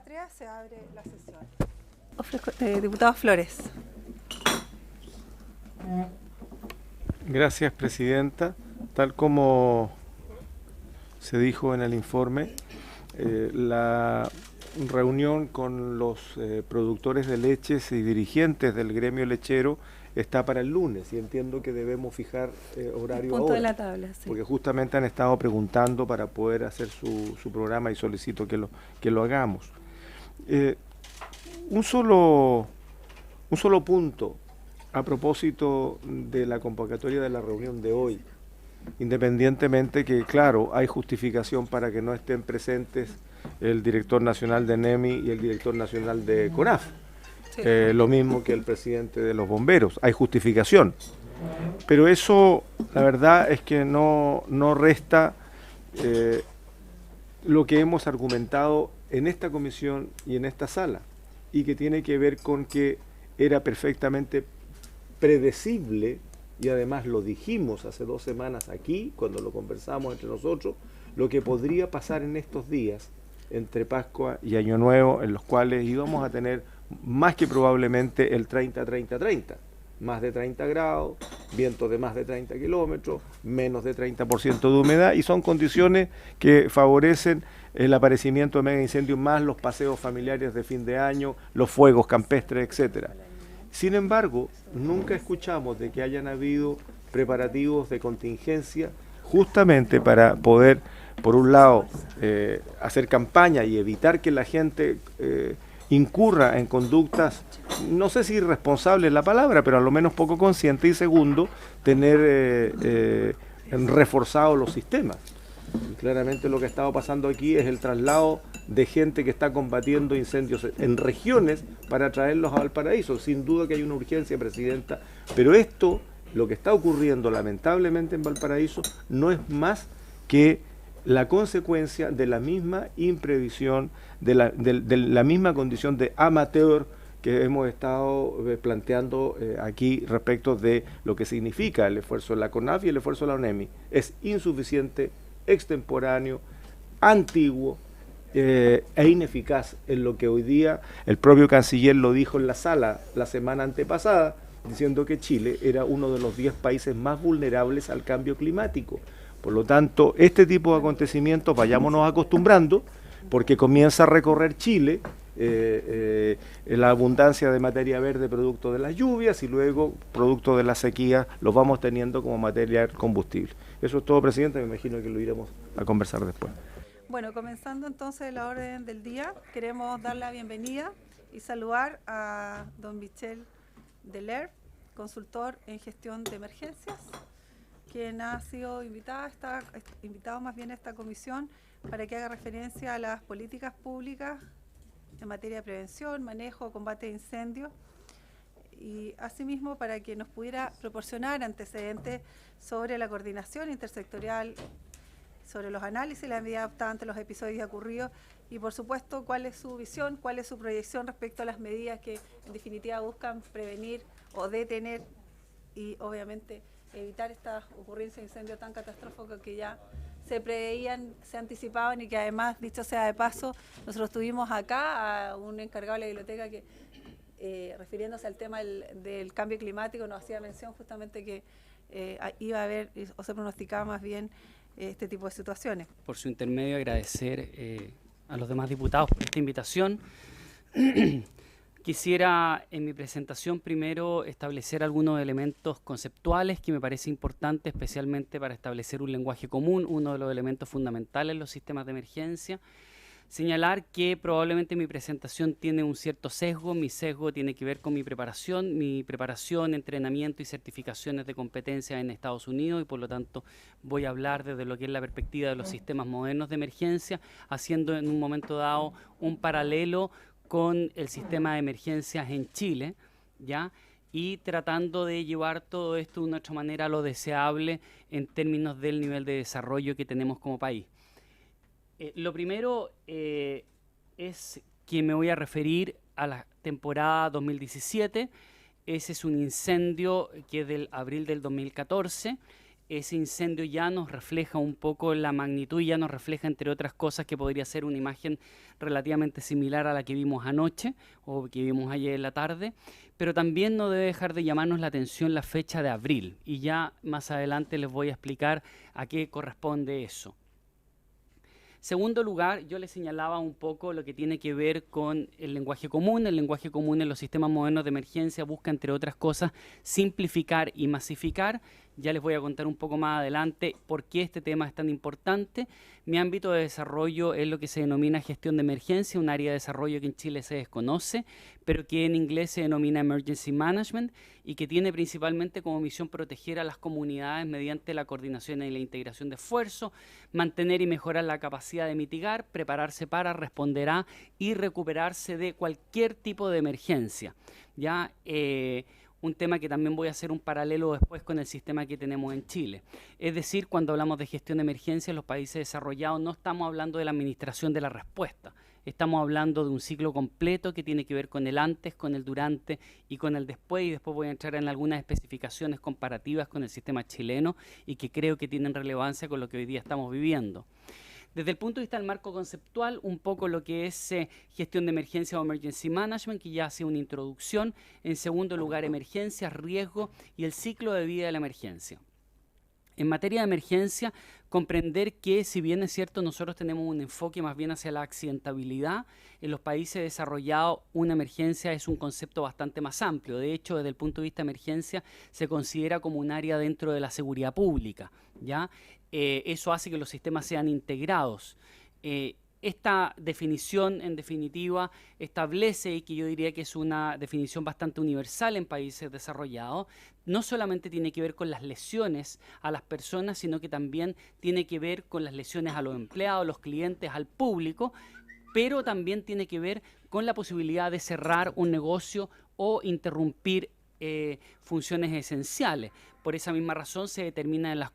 Patria se abre la sesión. Diputado Flores. Gracias, presidenta. Tal como se dijo en el informe, la reunión con los productores de leches y dirigentes del gremio lechero está para el lunes y entiendo que debemos fijar horario Punto ahora, de la tabla, sí. porque justamente han estado preguntando para poder hacer su programa y solicito que lo hagamos. Un solo punto a propósito de la convocatoria de la reunión de hoy, independientemente que, claro, hay justificación para que no estén presentes el director nacional de NEMI y el director nacional de CONAF, sí. Lo mismo que el presidente de los bomberos, hay justificación. Pero eso, la verdad es que no resta lo que hemos argumentado en esta comisión y en esta sala, y que tiene que ver con que era perfectamente predecible, y además lo dijimos hace 2 semanas aquí, cuando lo conversamos entre nosotros, lo que podría pasar en estos días, entre Pascua y Año Nuevo, en los cuales íbamos a tener más que probablemente el 30-30-30, más de 30 grados, vientos de más de 30 kilómetros, menos de 30% de humedad, y son condiciones que favorecen el aparecimiento de mega incendios, más los paseos familiares de fin de año, los fuegos campestres, etcétera. Sin embargo, nunca escuchamos de que hayan habido preparativos de contingencia justamente para poder, por un lado, hacer campaña y evitar que la gente incurra en conductas, no sé si irresponsable es la palabra, pero a lo menos poco consciente, y segundo, tener reforzados los sistemas. Y claramente lo que ha estado pasando aquí es el traslado de gente que está combatiendo incendios en regiones para traerlos a Valparaíso. Sin duda que hay una urgencia, presidenta, pero esto, lo que está ocurriendo lamentablemente en Valparaíso, no es más que la consecuencia de la misma imprevisión, de la misma condición de amateur que hemos estado planteando aquí respecto de lo que significa el esfuerzo de la CONAF y el esfuerzo de la ONEMI. Es insuficiente, extemporáneo, antiguo e ineficaz en lo que hoy día el propio canciller lo dijo en la sala la semana antepasada, diciendo que Chile era uno de los 10 países más vulnerables al cambio climático. Por lo tanto, este tipo de acontecimientos vayámonos acostumbrando, porque comienza a recorrer Chile la abundancia de materia verde producto de las lluvias, y luego producto de la sequía los vamos teniendo como materia combustible. Eso es todo, presidente, me imagino que lo iremos a conversar después. Bueno, comenzando entonces la orden del día, queremos dar la bienvenida y saludar a don Michel Deler, consultor en gestión de emergencias, quien ha sido invitado más bien a esta comisión para que haga referencia a las políticas públicas en materia de prevención, manejo, combate de incendios, y asimismo para que nos pudiera proporcionar antecedentes sobre la coordinación intersectorial, sobre los análisis y las medidas adoptadas ante los episodios ocurridos, y por supuesto cuál es su visión, cuál es su proyección respecto a las medidas que en definitiva buscan prevenir o detener y obviamente evitar estas ocurrencias de incendios tan catastróficos que ya se preveían, se anticipaban, y que además, dicho sea de paso, nosotros tuvimos acá a un encargado de la biblioteca que refiriéndose al tema del cambio climático nos hacía mención justamente que iba a haber o se pronosticaba más bien este tipo de situaciones. Por su intermedio, agradecer a los demás diputados por esta invitación. Quisiera en mi presentación primero establecer algunos elementos conceptuales que me parece importante, especialmente para establecer un lenguaje común, uno de los elementos fundamentales en los sistemas de emergencia. Señalar que probablemente mi presentación tiene un cierto sesgo. Mi sesgo tiene que ver con mi preparación, entrenamiento y certificaciones de competencia en Estados Unidos, y por lo tanto voy a hablar desde lo que es la perspectiva de los sistemas modernos de emergencia, haciendo en un momento dado un paralelo con el sistema de emergencias en Chile, ¿ya? Y tratando de llevar todo esto de una otra manera a lo deseable en términos del nivel de desarrollo que tenemos como país. Lo primero es que me voy a referir a la temporada 2017. Ese es un incendio que es del abril del 2014. ese incendio ya nos refleja un poco la magnitud y ya nos refleja, entre otras cosas, que podría ser una imagen relativamente similar a la que vimos anoche o que vimos ayer en la tarde, pero también no debe dejar de llamarnos la atención la fecha de abril, y ya más adelante les voy a explicar a qué corresponde eso. Segundo lugar, yo les señalaba un poco lo que tiene que ver con el lenguaje común. El lenguaje común en los sistemas modernos de emergencia busca, entre otras cosas, simplificar y masificar. Ya les voy a contar un poco más adelante por qué este tema es tan importante. Mi ámbito de desarrollo es lo que se denomina gestión de emergencia, un área de desarrollo que en Chile se desconoce, pero que en inglés se denomina Emergency Management, y que tiene principalmente como misión proteger a las comunidades mediante la coordinación y la integración de esfuerzos, mantener y mejorar la capacidad de mitigar, prepararse para, responder a y recuperarse de cualquier tipo de emergencia. ¿Ya? Un tema que también voy a hacer un paralelo después con el sistema que tenemos en Chile. Es decir, cuando hablamos de gestión de emergencia en los países desarrollados, no estamos hablando de la administración de la respuesta. Estamos hablando de un ciclo completo que tiene que ver con el antes, con el durante y con el después. Y después voy a entrar en algunas especificaciones comparativas con el sistema chileno y que creo que tienen relevancia con lo que hoy día estamos viviendo. Desde el punto de vista del marco conceptual, un poco lo que es gestión de emergencia o emergency management, que ya hace una introducción. En segundo lugar, emergencias, riesgo y el ciclo de vida de la emergencia. En materia de emergencia, comprender que, si bien es cierto, nosotros tenemos un enfoque más bien hacia la accidentabilidad, en los países desarrollados una emergencia es un concepto bastante más amplio. De hecho, desde el punto de vista de emergencia, se considera como un área dentro de la seguridad pública, ¿ya? Eso hace que los sistemas sean integrados. Esta definición, en definitiva, establece, y que yo diría que es una definición bastante universal en países desarrollados, no solamente tiene que ver con las lesiones a las personas, sino que también tiene que ver con las lesiones a los empleados, los clientes, al público, pero también tiene que ver con la posibilidad de cerrar un negocio o interrumpir funciones esenciales. Por esa misma razón se determina en las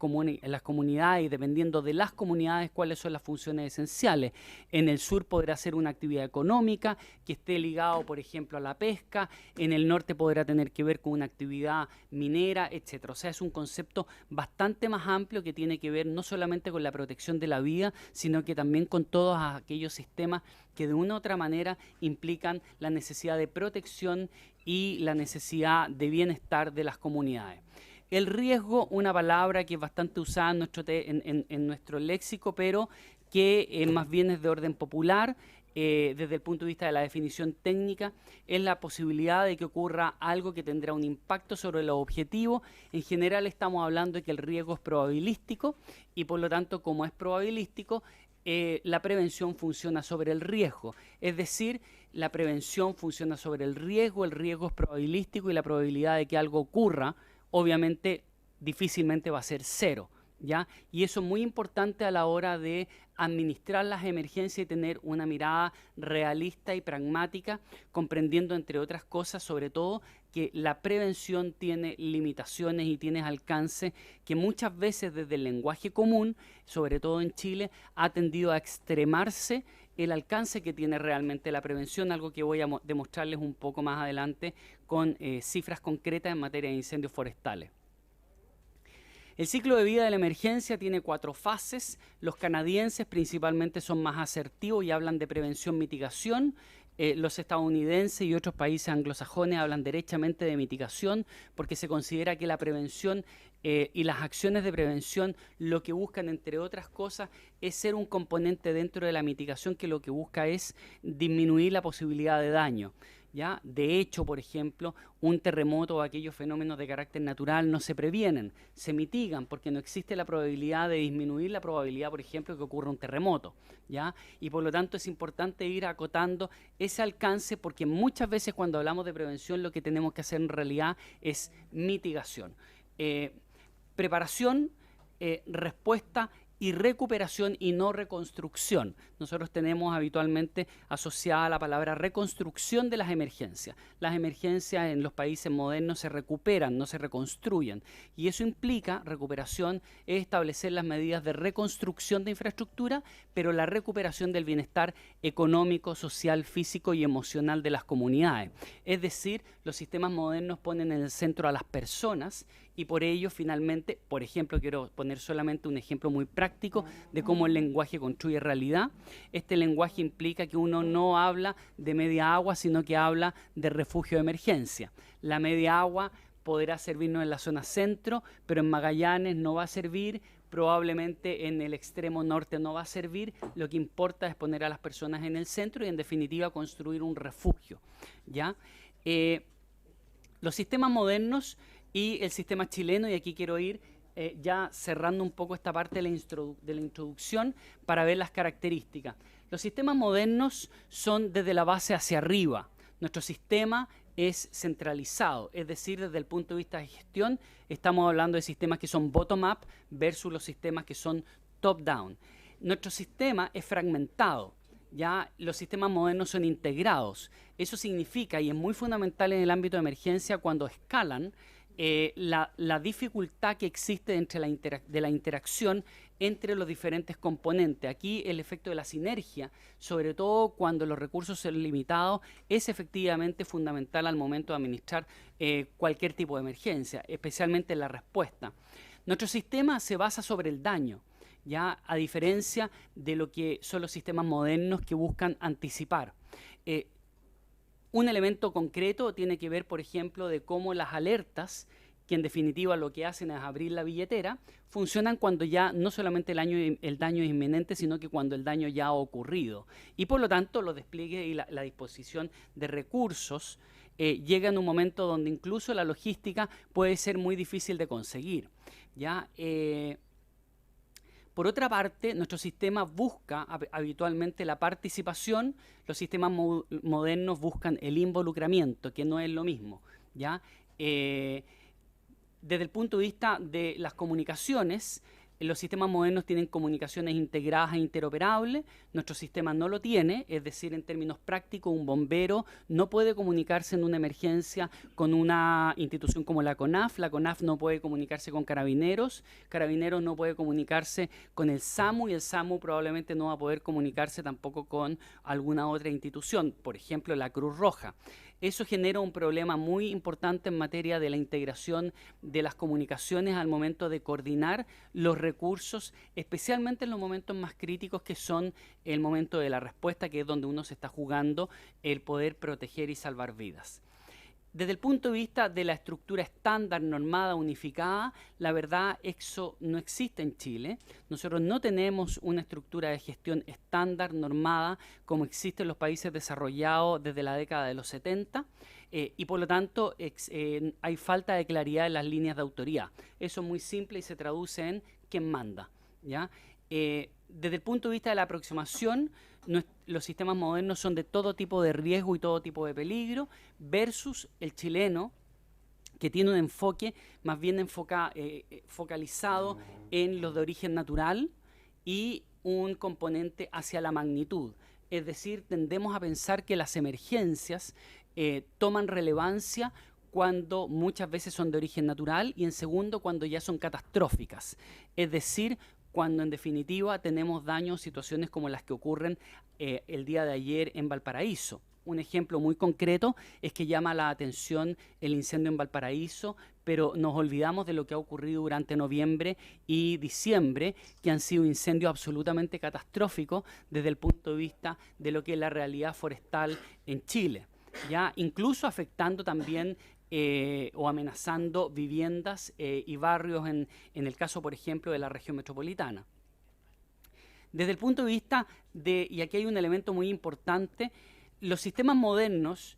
comunidades, y dependiendo de las comunidades, cuáles son las funciones esenciales. En el sur podrá ser una actividad económica que esté ligado, por ejemplo, a la pesca. En el norte podrá tener que ver con una actividad minera, etc. O sea, es un concepto bastante más amplio que tiene que ver no solamente con la protección de la vida, sino que también con todos aquellos sistemas que de una u otra manera implican la necesidad de protección y la necesidad de bienestar de las comunidades. El riesgo, una palabra que es bastante usada en nuestro léxico, pero que más bien es de orden popular, desde el punto de vista de la definición técnica, es la posibilidad de que ocurra algo que tendrá un impacto sobre los objetivos. En general estamos hablando de que el riesgo es probabilístico y, por lo tanto, como es probabilístico, la prevención funciona sobre el riesgo. Es decir, la prevención funciona sobre el riesgo es probabilístico y la probabilidad de que algo ocurra, obviamente, difícilmente va a ser cero, ¿ya? Y eso es muy importante a la hora de administrar las emergencias y tener una mirada realista y pragmática, comprendiendo, entre otras cosas, sobre todo, que la prevención tiene limitaciones y tiene alcance que muchas veces desde el lenguaje común, sobre todo en Chile, ha tendido a extremarse el alcance que tiene realmente la prevención, algo que voy a demostrarles un poco más adelante con cifras concretas en materia de incendios forestales. El ciclo de vida de la emergencia tiene 4 fases. Los canadienses principalmente son más asertivos y hablan de prevención-mitigación. Los estadounidenses y otros países anglosajones hablan derechamente de mitigación porque se considera que la prevención y las acciones de prevención lo que buscan, entre otras cosas, es ser un componente dentro de la mitigación que lo que busca es disminuir la posibilidad de daño. ¿Ya? De hecho, por ejemplo, un terremoto o aquellos fenómenos de carácter natural no se previenen, se mitigan porque no existe la probabilidad de disminuir la probabilidad, por ejemplo, de que ocurra un terremoto, ¿ya? Y por lo tanto es importante ir acotando ese alcance porque muchas veces cuando hablamos de prevención lo que tenemos que hacer en realidad es mitigación. Preparación, respuesta y recuperación y no reconstrucción. Nosotros tenemos habitualmente asociada la palabra reconstrucción de las emergencias. Las emergencias en los países modernos se recuperan, no se reconstruyen. Y eso implica, recuperación, es establecer las medidas de reconstrucción de infraestructura, pero la recuperación del bienestar económico, social, físico y emocional de las comunidades. Es decir, los sistemas modernos ponen en el centro a las personas y por ello finalmente, por ejemplo, quiero poner solamente un ejemplo muy práctico de cómo el lenguaje construye realidad. Este lenguaje implica que uno no habla de media agua, sino que habla de refugio de emergencia. La media agua podrá servirnos en la zona centro, pero en Magallanes no va a servir, probablemente en el extremo norte no va a servir. Lo que importa es poner a las personas en el centro y en definitiva construir un refugio, ¿ya? Los sistemas modernos y el sistema chileno, y aquí quiero ir ya cerrando un poco esta parte de la introducción para ver las características. Los sistemas modernos son desde la base hacia arriba. Nuestro sistema es centralizado, es decir, desde el punto de vista de gestión, estamos hablando de sistemas que son bottom-up versus los sistemas que son top-down. Nuestro sistema es fragmentado, ya los sistemas modernos son integrados. Eso significa, y es muy fundamental en el ámbito de emergencia, cuando escalan, la dificultad que existe entre la interacción entre los diferentes componentes. Aquí el efecto de la sinergia, sobre todo cuando los recursos son limitados, es efectivamente fundamental al momento de administrar cualquier tipo de emergencia, especialmente en la respuesta. Nuestro sistema se basa sobre el daño, ya a diferencia de lo que son los sistemas modernos que buscan anticipar. Un elemento concreto tiene que ver, por ejemplo, de cómo las alertas, que en definitiva lo que hacen es abrir la billetera, funcionan cuando ya no solamente el daño es inminente, sino que cuando el daño ya ha ocurrido. Y por lo tanto los despliegues y la disposición de recursos llegan a un momento donde incluso la logística puede ser muy difícil de conseguir, ¿ya? Por otra parte, nuestro sistema busca habitualmente la participación, los sistemas modernos buscan el involucramiento, que no es lo mismo, ¿ya? Desde el punto de vista de las comunicaciones, los sistemas modernos tienen comunicaciones integradas e interoperables, nuestro sistema no lo tiene, es decir, en términos prácticos, un bombero no puede comunicarse en una emergencia con una institución como la CONAF no puede comunicarse con Carabineros no puede comunicarse con el SAMU y el SAMU probablemente no va a poder comunicarse tampoco con alguna otra institución, por ejemplo la Cruz Roja. Eso genera un problema muy importante en materia de la integración de las comunicaciones al momento de coordinar los recursos, especialmente en los momentos más críticos que son el momento de la respuesta, que es donde uno se está jugando el poder proteger y salvar vidas. Desde el punto de vista de la estructura estándar, normada, unificada, la verdad eso no existe en Chile. Nosotros no tenemos una estructura de gestión estándar, normada, como existe en los países desarrollados desde la década de los 70, y por lo tanto hay falta de claridad en las líneas de autoría. Eso es muy simple y se traduce en quién manda, ¿ya? Desde el punto de vista de la aproximación, los sistemas modernos son de todo tipo de riesgo y todo tipo de peligro, versus el chileno, que tiene un enfoque más bien focalizado en los de origen natural y un componente hacia la magnitud. Es decir, tendemos a pensar que las emergencias toman relevancia cuando muchas veces son de origen natural y en segundo cuando ya son catastróficas. Es decir, cuando en definitiva tenemos daños, situaciones como las que ocurren el día de ayer en Valparaíso. Un ejemplo muy concreto es que llama la atención el incendio en Valparaíso, pero nos olvidamos de lo que ha ocurrido durante noviembre y diciembre, que han sido incendios absolutamente catastróficos desde el punto de vista de lo que es la realidad forestal en Chile, ya incluso afectando también o amenazando viviendas y barrios en el caso, por ejemplo, de la región metropolitana. Desde el punto de vista y aquí hay un elemento muy importante, los sistemas modernos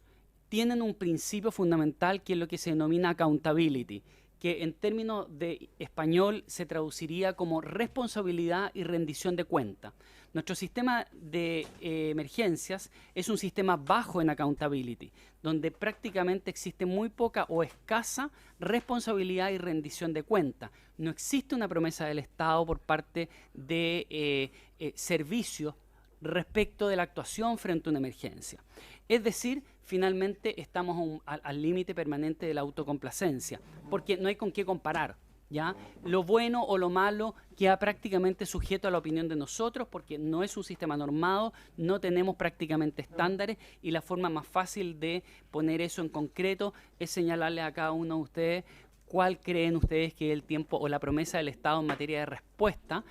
tienen un principio fundamental que es lo que se denomina accountability, que en términos de español se traduciría como responsabilidad y rendición de cuenta. Nuestro sistema de emergencias es un sistema bajo en accountability, donde prácticamente existe muy poca o escasa responsabilidad y rendición de cuenta. No existe una promesa del Estado por parte de servicios respecto de la actuación frente a una emergencia. Es decir, finalmente estamos al límite permanente de la autocomplacencia, porque no hay con qué comparar, ¿ya? Lo bueno o lo malo queda prácticamente sujeto a la opinión de nosotros, porque no es un sistema normado, no tenemos prácticamente estándares, y la forma más fácil de poner eso en concreto es señalarle a cada uno de ustedes ¿cuál creen ustedes que es el tiempo o la promesa del Estado en materia de respuesta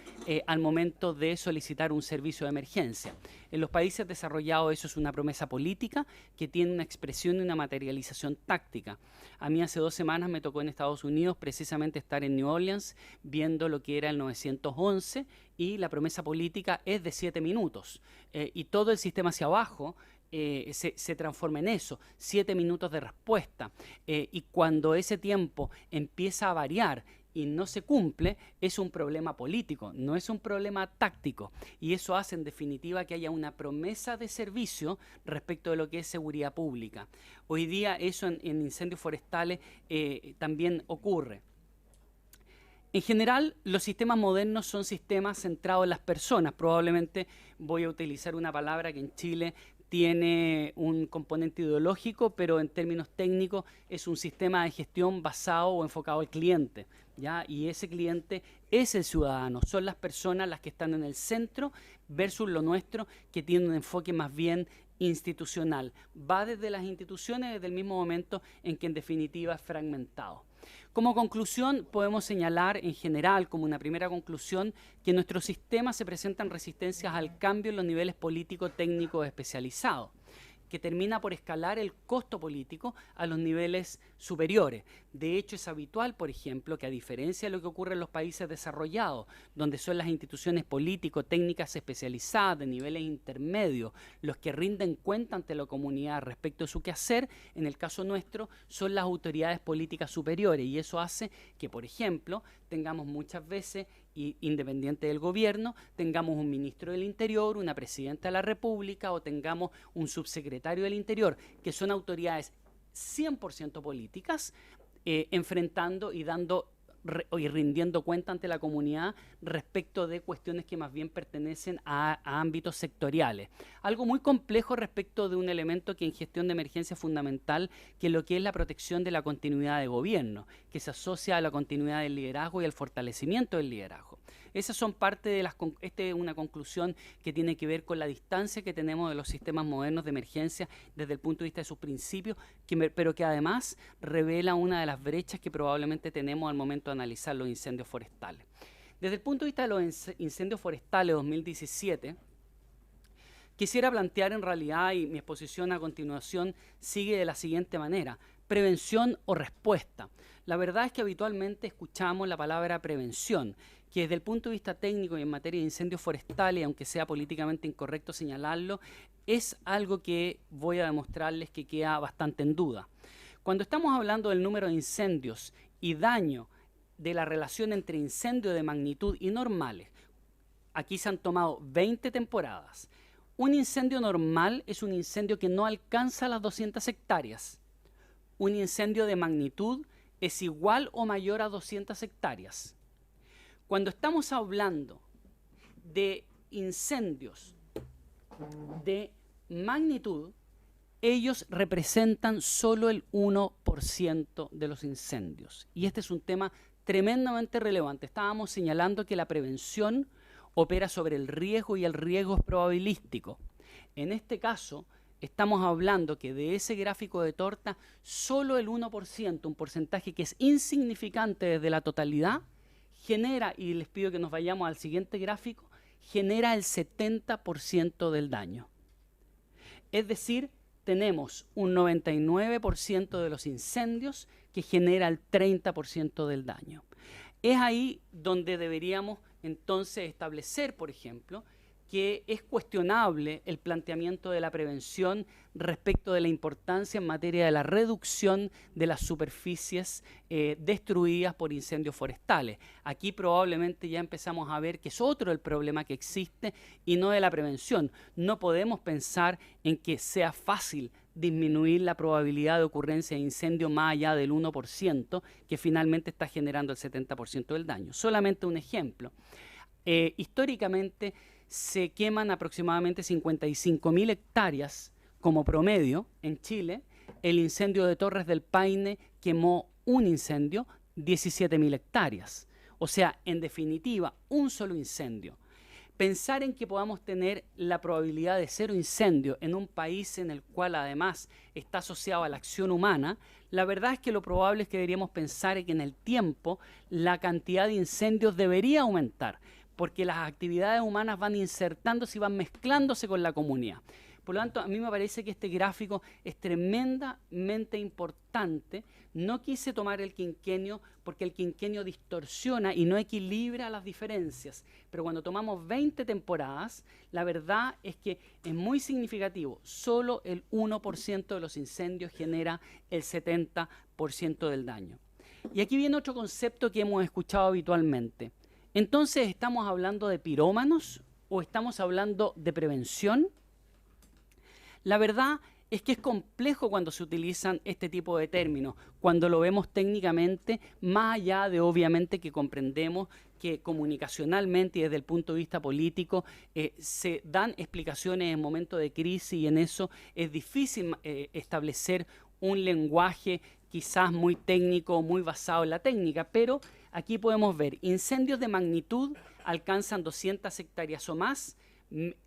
al momento de solicitar un servicio de emergencia? En los países desarrollados eso es una promesa política que tiene una expresión y una materialización táctica. A mí hace 2 semanas me tocó en Estados Unidos precisamente estar en New Orleans viendo lo que era el 911 y la promesa política es de 7 minutos y todo el sistema hacia abajo se transforma en eso, 7 minutos de respuesta. Y cuando ese tiempo empieza a variar y no se cumple, es un problema político, no es un problema táctico. Y eso hace en definitiva que haya una promesa de servicio respecto de lo que es seguridad pública. Hoy día eso en incendios forestales también ocurre. En general, los sistemas modernos son sistemas centrados en las personas. Probablemente voy a utilizar una palabra que en Chile tiene un componente ideológico, pero en términos técnicos es un sistema de gestión basado o enfocado al cliente, ¿ya? Y ese cliente es el ciudadano, son las personas las que están en el centro versus lo nuestro, que tiene un enfoque más bien institucional. Va desde las instituciones desde el mismo momento en que en definitiva es fragmentado. Como conclusión, podemos señalar en general, como una primera conclusión, que nuestros sistemas se presentan resistencias al cambio en los niveles políticos, técnicos especializados, que termina por escalar el costo político a los niveles superiores. De hecho, es habitual, por ejemplo, que a diferencia de lo que ocurre en los países desarrollados, donde son las instituciones político-técnicas especializadas de niveles intermedios los que rinden cuenta ante la comunidad respecto de su quehacer, en el caso nuestro son las autoridades políticas superiores, y eso hace que, por ejemplo, tengamos muchas veces, independiente del gobierno, tengamos un ministro del Interior, una presidenta de la República o tengamos un subsecretario del Interior, que son autoridades 100% políticas, enfrentando y dando y rindiendo cuenta ante la comunidad respecto de cuestiones que más bien pertenecen a ámbitos sectoriales. Algo muy complejo respecto de un elemento que en gestión de emergencia es fundamental, que es lo que es la protección de la continuidad de gobierno, que se asocia a la continuidad del liderazgo y al fortalecimiento del liderazgo. Esas son parte de esta es una conclusión que tiene que ver con la distancia que tenemos de los sistemas modernos de emergencia desde el punto de vista de sus principios, pero que además revela una de las brechas que probablemente tenemos al momento de analizar los incendios forestales. Desde el punto de vista de los incendios forestales 2017, quisiera plantear en realidad, y mi exposición a continuación sigue de la siguiente manera: prevención o respuesta. La verdad es que habitualmente escuchamos la palabra prevención, que desde el punto de vista técnico y en materia de incendios forestales, aunque sea políticamente incorrecto señalarlo, es algo que voy a demostrarles que queda bastante en duda. Cuando estamos hablando del número de incendios y daño de la relación entre incendios de magnitud y normales, aquí se han tomado 20 temporadas. Un incendio normal es un incendio que no alcanza las 200 hectáreas. Un incendio de magnitud es igual o mayor a 200 hectáreas. Cuando estamos hablando de incendios de magnitud, ellos representan solo el 1% de los incendios. Y este es un tema tremendamente relevante. Estábamos señalando que la prevención opera sobre el riesgo y el riesgo es probabilístico. En este caso, estamos hablando que de ese gráfico de torta, solo el 1%, un porcentaje que es insignificante desde la totalidad, genera, y les pido que nos vayamos al siguiente gráfico, genera el 70% del daño. Es decir, tenemos un 99% de los incendios que genera el 30% del daño. Es ahí donde deberíamos entonces establecer, por ejemplo, que es cuestionable el planteamiento de la prevención respecto de la importancia en materia de la reducción de las superficies destruidas por incendios forestales. Aquí probablemente ya empezamos a ver que es otro el problema que existe y no de la prevención. No podemos pensar en que sea fácil disminuir la probabilidad de ocurrencia de incendio más allá del 1%, que finalmente está generando el 70% del daño. Solamente un ejemplo. Históricamente se queman aproximadamente 55.000 hectáreas como promedio en Chile. El incendio de Torres del Paine quemó un incendio, 17.000 hectáreas. O sea, en definitiva, un solo incendio. pensar en que podamos tener la probabilidad de 0 incendio en un país en el cual además está asociado a la acción humana, la verdad es que lo probable es que deberíamos pensar en que en el tiempo la cantidad de incendios debería aumentar, porque las actividades humanas van insertándose y van mezclándose con la comunidad. Por lo tanto, a mí me parece que este gráfico es tremendamente importante. No quise tomar el quinquenio porque el quinquenio distorsiona y no equilibra las diferencias. Pero cuando tomamos 20 temporadas, la verdad es que es muy significativo. Solo el 1% de los incendios genera el 70% del daño. Y aquí viene otro concepto que hemos escuchado habitualmente. Entonces, ¿estamos hablando de pirómanos o estamos hablando de prevención? La verdad es que es complejo cuando se utilizan este tipo de términos, cuando lo vemos técnicamente, más allá de obviamente que comprendemos que comunicacionalmente y desde el punto de vista político se dan explicaciones en momentos de crisis y en eso es difícil establecer un lenguaje quizás muy técnico, muy basado en la técnica, pero aquí podemos ver incendios de magnitud alcanzan 200 hectáreas o más,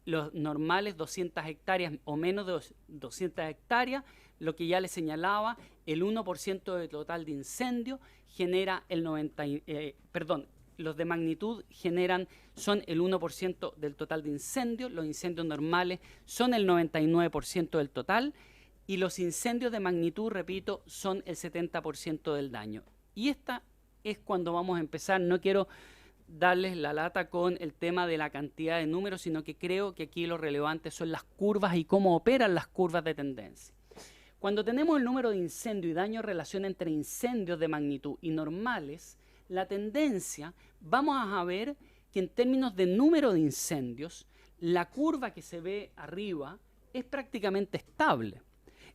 los normales 200 hectáreas o menos de 200 hectáreas, lo que ya les señalaba, el 1% del total de incendio genera el 90%, los de magnitud son el 1% del total de incendios, los incendios normales son el 99% del total y los incendios de magnitud, repito, son el 70% del daño. Y esta es cuando vamos a empezar, no quiero darles la lata con el tema de la cantidad de números, sino que creo que aquí lo relevante son las curvas y cómo operan las curvas de tendencia. Cuando tenemos el número de incendio y daño en relación entre incendios de magnitud y normales, la tendencia, vamos a ver que en términos de número de incendios, la curva que se ve arriba es prácticamente estable.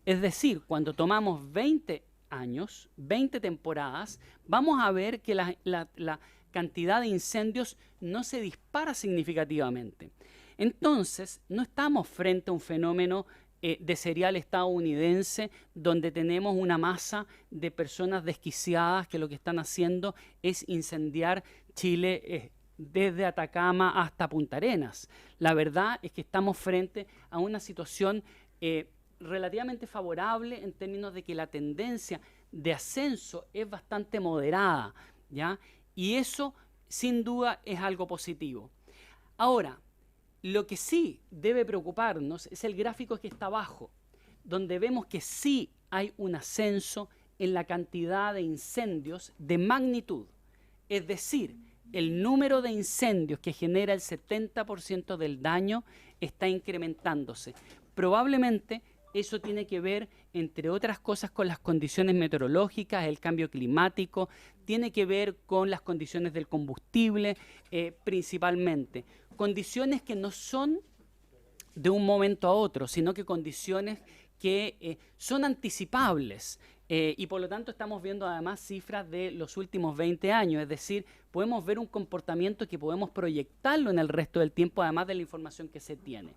Es decir, cuando tomamos 20 años, 20 temporadas, vamos a ver que la cantidad de incendios no se dispara significativamente. Entonces, no estamos frente a un fenómeno de serial estadounidense donde tenemos una masa de personas desquiciadas que lo que están haciendo es incendiar Chile desde Atacama hasta Punta Arenas. La verdad es que estamos frente a una situación relativamente favorable en términos de que la tendencia de ascenso es bastante moderada, ¿ya? Y eso, sin duda, es algo positivo. Ahora, lo que sí debe preocuparnos es el gráfico que está abajo, donde vemos que sí hay un ascenso en la cantidad de incendios de magnitud. Es decir, el número de incendios que genera el 70% del daño está incrementándose. Probablemente eso tiene que ver, entre otras cosas, con las condiciones meteorológicas, el cambio climático, tiene que ver con las condiciones del combustible, principalmente. Condiciones que no son de un momento a otro, sino que condiciones que son anticipables. Y por lo tanto estamos viendo además cifras de los últimos 20 años, es decir, podemos ver un comportamiento que podemos proyectarlo en el resto del tiempo, además de la información que se tiene.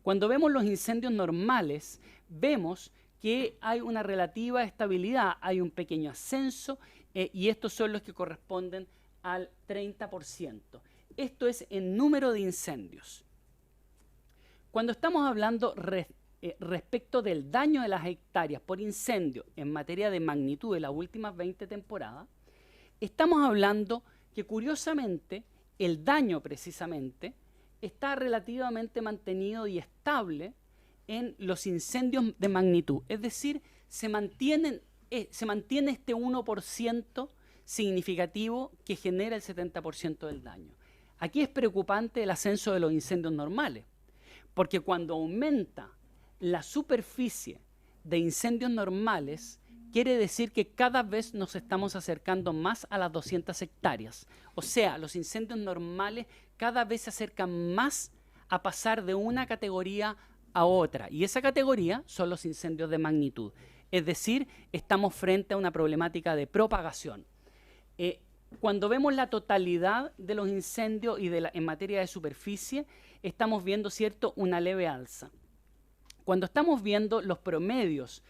Cuando vemos los incendios normales, vemos que hay una relativa estabilidad, hay un pequeño ascenso y estos son los que corresponden al 30%. Esto es en número de incendios. Cuando estamos hablando respecto del daño de las hectáreas por incendio en materia de magnitud de las últimas 20 temporadas, estamos hablando que curiosamente el daño precisamente está relativamente mantenido y estable en los incendios de magnitud. Es decir, se mantiene este 1% significativo que genera el 70% del daño. Aquí es preocupante el ascenso de los incendios normales, porque cuando aumenta la superficie de incendios normales, quiere decir que cada vez nos estamos acercando más a las 200 hectáreas. O sea, los incendios normales cada vez se acercan más a pasar de una categoría a otra. Y esa categoría son los incendios de magnitud. Es decir, estamos frente a una problemática de propagación. Cuando vemos la totalidad de los incendios y en materia de superficie, estamos viendo, ¿cierto?, una leve alza. Cuando estamos viendo los promedios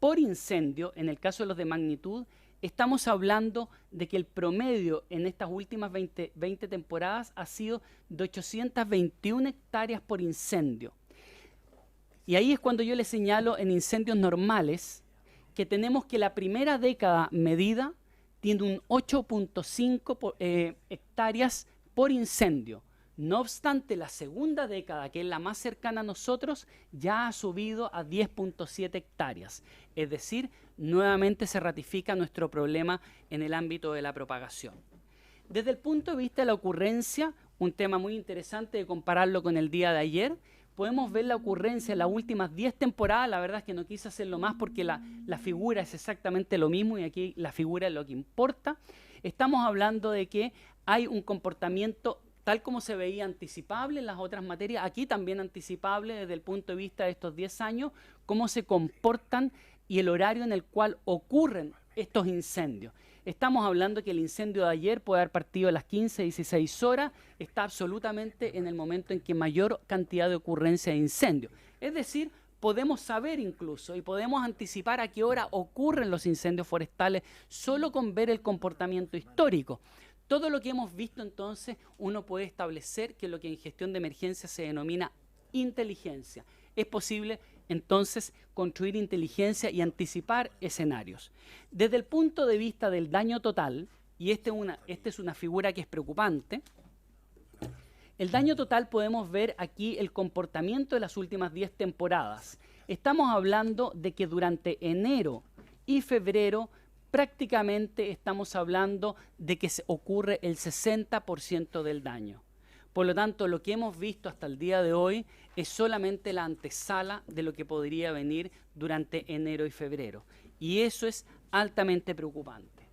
por incendio, en el caso de los de magnitud, estamos hablando de que el promedio en estas últimas 20 temporadas ha sido de 821 hectáreas por incendio. Y ahí es cuando yo les señalo en incendios normales que tenemos que la primera década medida tiene un 8.5 hectáreas por incendio. No obstante, la segunda década, que es la más cercana a nosotros, ya ha subido a 10.7 hectáreas. Es decir, nuevamente se ratifica nuestro problema en el ámbito de la propagación. Desde el punto de vista de la ocurrencia, un tema muy interesante de compararlo con el día de ayer, podemos ver la ocurrencia en las últimas 10 temporadas. La verdad es que no quise hacerlo más porque la figura es exactamente lo mismo y aquí la figura es lo que importa. Estamos hablando de que hay un comportamiento tal como se veía anticipable en las otras materias, aquí también anticipable desde el punto de vista de estos 10 años, cómo se comportan y el horario en el cual ocurren estos incendios. Estamos hablando que el incendio de ayer puede haber partido a las 15, 16 horas, está absolutamente en el momento en que mayor cantidad de ocurrencia de incendios. Es decir, podemos saber incluso y podemos anticipar a qué hora ocurren los incendios forestales solo con ver el comportamiento histórico. Todo lo que hemos visto entonces, uno puede establecer que lo que en gestión de emergencia se denomina inteligencia. Es posible entonces construir inteligencia y anticipar escenarios. Desde el punto de vista del daño total, y esta es una figura que es preocupante, el daño total podemos ver aquí el comportamiento de las últimas 10 temporadas. Estamos hablando de que durante enero y febrero prácticamente estamos hablando de que se ocurre el 60% del daño. Por lo tanto, lo que hemos visto hasta el día de hoy es solamente la antesala de lo que podría venir durante enero y febrero. Y eso es altamente preocupante.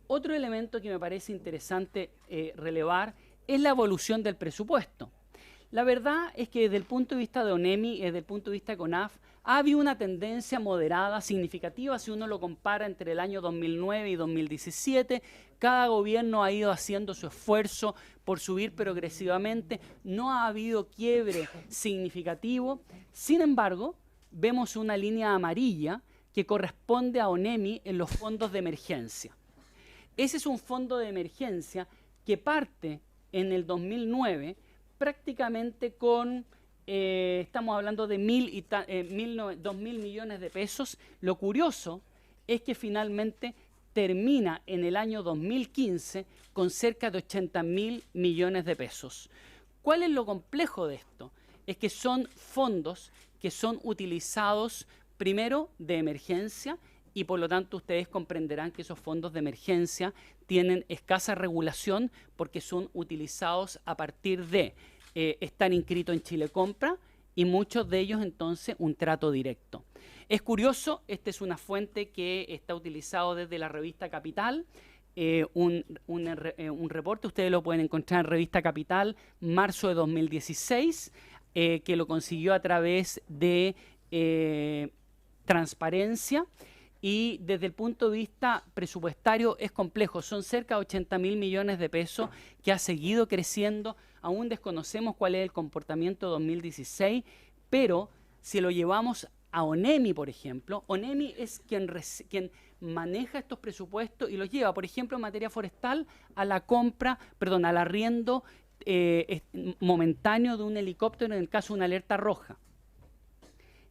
Otro elemento que me parece interesante relevar es la evolución del presupuesto. La verdad es que desde el punto de vista de ONEMI y desde el punto de vista de CONAF, ha habido una tendencia moderada, significativa, si uno lo compara entre el año 2009 y 2017. Cada gobierno ha ido haciendo su esfuerzo por subir progresivamente. No ha habido quiebre significativo. Sin embargo, vemos una línea amarilla que corresponde a ONEMI en los fondos de emergencia. Ese es un fondo de emergencia que parte en el 2009 prácticamente con, estamos hablando de 2.000 millones de pesos. Lo curioso es que finalmente termina en el año 2015 con cerca de 80.000 millones de pesos. ¿Cuál es lo complejo de esto? Es que son fondos que son utilizados primero de emergencia y por lo tanto ustedes comprenderán que esos fondos de emergencia tienen escasa regulación porque son utilizados a partir de estar inscritos en Chile Compra y muchos de ellos entonces un trato directo. Es curioso, esta es una fuente que está utilizado desde la revista Capital, un reporte, ustedes lo pueden encontrar en revista Capital, marzo de 2016, que lo consiguió a través de Transparencia. Y desde el punto de vista presupuestario es complejo, son cerca de 80.000 millones de pesos que ha seguido creciendo, aún desconocemos cuál es el comportamiento de 2016, pero si lo llevamos a ONEMI, por ejemplo, ONEMI es quien maneja estos presupuestos y los lleva, por ejemplo, en materia forestal, a la compra, perdón, al arriendo momentáneo de un helicóptero en el caso de una alerta roja.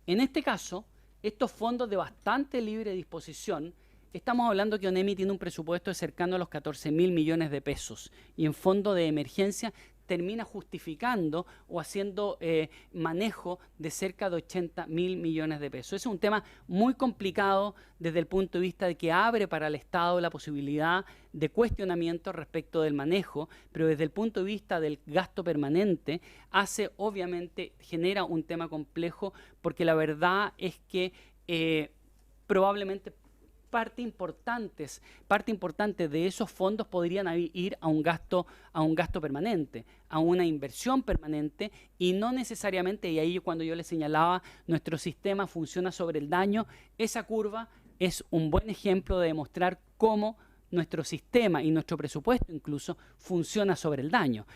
En este caso, estos fondos de bastante libre disposición, estamos hablando que ONEMI tiene un presupuesto de cercano a los 14.000 millones de pesos y en fondo de emergencia termina justificando o haciendo manejo de cerca de 80.000 millones de pesos. Es un tema muy complicado desde el punto de vista de que abre para el Estado la posibilidad de cuestionamiento respecto del manejo, pero desde el punto de vista del gasto permanente obviamente genera un tema complejo porque la verdad es que probablemente parte importante de esos fondos podrían ir a un gasto permanente, a una inversión permanente y no necesariamente, y ahí cuando yo les señalaba, nuestro sistema funciona sobre el daño, esa curva es un buen ejemplo de demostrar cómo nuestro sistema y nuestro presupuesto incluso funciona sobre el daño.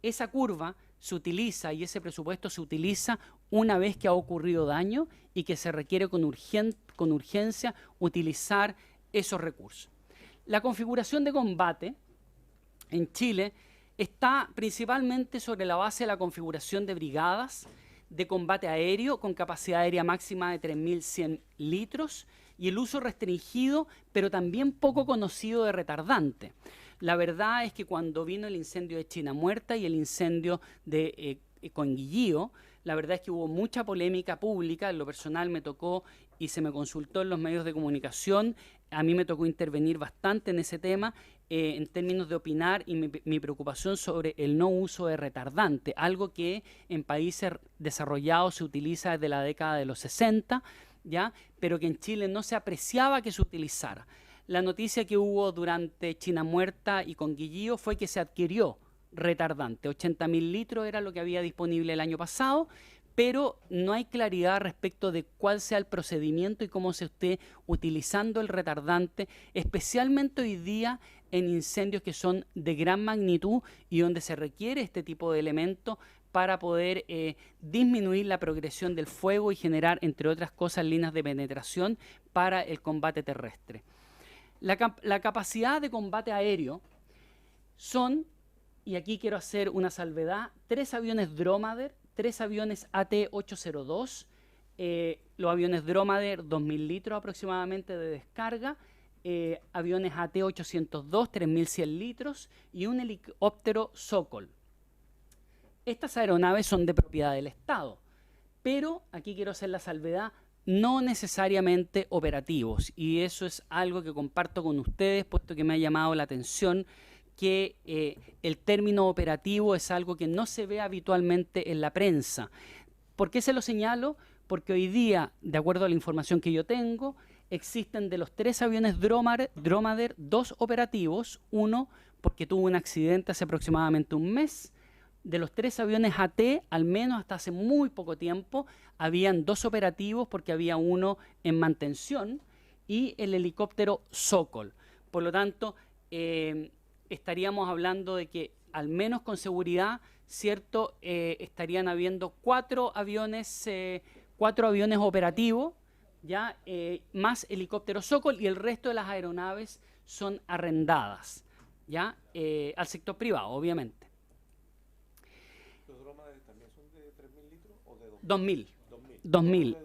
Esa curva se utiliza y ese presupuesto se utiliza una vez que ha ocurrido daño y que se requiere con con urgencia utilizar esos recursos. La configuración de combate en Chile está principalmente sobre la base de la configuración de brigadas de combate aéreo con capacidad aérea máxima de 3.100 litros y el uso restringido, pero también poco conocido de retardante. La verdad es que cuando vino el incendio de China Muerta y el incendio de Conguillío, la verdad es que hubo mucha polémica pública. En lo personal me tocó y se me consultó en los medios de comunicación. A mí me tocó intervenir bastante en ese tema en términos de opinar y mi preocupación sobre el no uso de retardante, algo que en países desarrollados se utiliza desde la década de los 60, ¿ya? Pero que en Chile no se apreciaba que se utilizara. La noticia que hubo durante China Muerta y Conguillío fue que se adquirió retardante. 80.000 litros era lo que había disponible el año pasado, pero no hay claridad respecto de cuál sea el procedimiento y cómo se esté utilizando el retardante, especialmente hoy día en incendios que son de gran magnitud y donde se requiere este tipo de elementos para poder disminuir la progresión del fuego y generar, entre otras cosas, líneas de penetración para el combate terrestre. La capacidad de combate aéreo son, y aquí quiero hacer una salvedad, 3 aviones Dromader, 3 aviones AT-802, los aviones Dromader 2.000 litros aproximadamente de descarga, aviones AT-802 3.100 litros y un helicóptero Sokol. Estas aeronaves son de propiedad del Estado, pero aquí quiero hacer la salvedad, no necesariamente operativos, y eso es algo que comparto con ustedes, puesto que me ha llamado la atención que el término operativo es algo que no se ve habitualmente en la prensa. ¿Por qué se lo señalo? Porque hoy día, de acuerdo a la información que yo tengo, existen de los 3 aviones Dromader 2 operativos, uno porque tuvo un accidente hace aproximadamente un mes. De los 3 aviones AT, al menos hasta hace muy poco tiempo, habían 2 operativos porque había uno en mantención y el helicóptero Sokol. Por lo tanto, estaríamos hablando de que, al menos con seguridad, ¿cierto? Estarían habiendo 4 aviones operativos, ¿ya? Más helicóptero Sokol, y el resto de las aeronaves son arrendadas, ¿ya? Al sector privado, obviamente. ¿Los Dromader también son de 3.000 litros o de 2.000. 2.000. 2.000.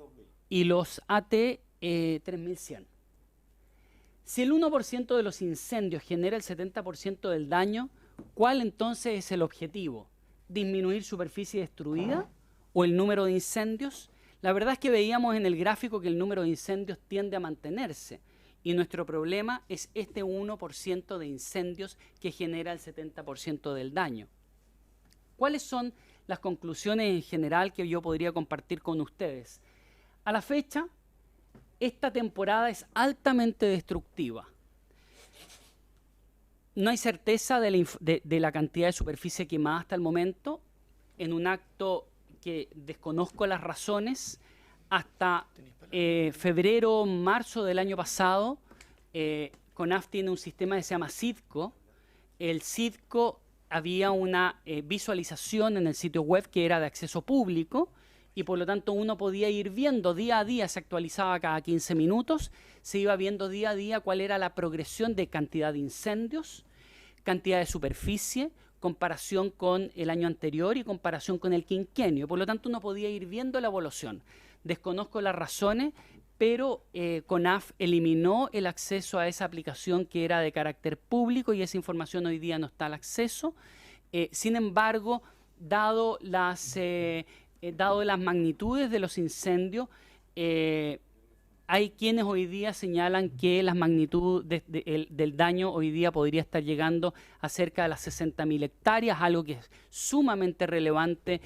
Y los AT 3.100. Si el 1% de los incendios genera el 70% del daño, ¿cuál entonces es el objetivo? ¿Disminuir superficie destruida o el número de incendios? La verdad es que veíamos en el gráfico que el número de incendios tiende a mantenerse y nuestro problema es este 1% de incendios que genera el 70% del daño. ¿Cuáles son las conclusiones en general que yo podría compartir con ustedes? A la fecha, esta temporada es altamente destructiva. No hay certeza de la cantidad de superficie quemada hasta el momento. En un acto que desconozco las razones, hasta febrero, marzo del año pasado, CONAF tiene un sistema que se llama CIDCO. El CIDCO había una visualización en el sitio web que era de acceso público y por lo tanto uno podía ir viendo día a día, se actualizaba cada 15 minutos, se iba viendo día a día cuál era la progresión de cantidad de incendios, cantidad de superficie, comparación con el año anterior y comparación con el quinquenio. Por lo tanto uno podía ir viendo la evolución. Desconozco las razones, pero CONAF eliminó el acceso a esa aplicación que era de carácter público y esa información hoy día no está al acceso. Sin embargo, dado las magnitudes de los incendios, hay quienes hoy día señalan que las magnitudes del daño hoy día podría estar llegando a cerca de las 60.000 hectáreas, algo que es sumamente relevante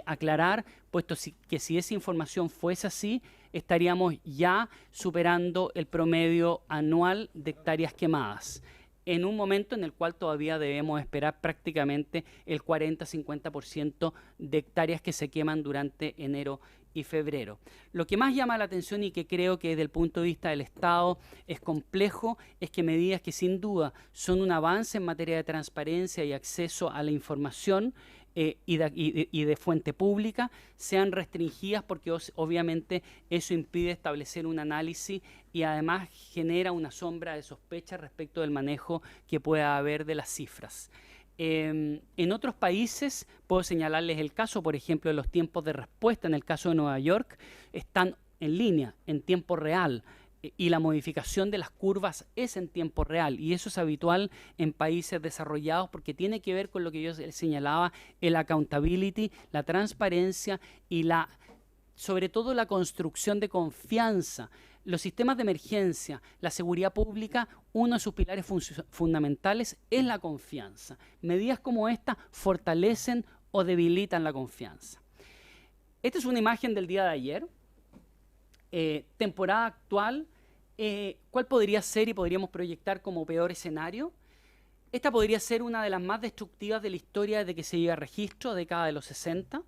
aclarar, puesto que si esa información fuese así, estaríamos ya superando el promedio anual de hectáreas quemadas, en un momento en el cual todavía debemos esperar prácticamente el 40-50% de hectáreas que se queman durante enero y febrero. Lo que más llama la atención y que creo que desde el punto de vista del Estado es complejo es que medidas que sin duda son un avance en materia de transparencia y acceso a la información y de fuente pública sean restringidas, porque obviamente eso impide establecer un análisis y además genera una sombra de sospecha respecto del manejo que pueda haber de las cifras. En otros países, puedo señalarles el caso, por ejemplo, de los tiempos de respuesta. En el caso de Nueva York, están en línea, en tiempo real, y la modificación de las curvas es en tiempo real, y eso es habitual en países desarrollados porque tiene que ver con lo que yo señalaba, el accountability, la transparencia y sobre todo la construcción de confianza. Los sistemas de emergencia, la seguridad pública, uno de sus pilares fundamentales es la confianza. Medidas como esta fortalecen o debilitan la confianza. Esta es una imagen del día de ayer. Temporada actual, ¿cuál podría ser y podríamos proyectar como peor escenario? Esta podría ser una de las más destructivas de la historia desde que se lleva registro, década de los 60.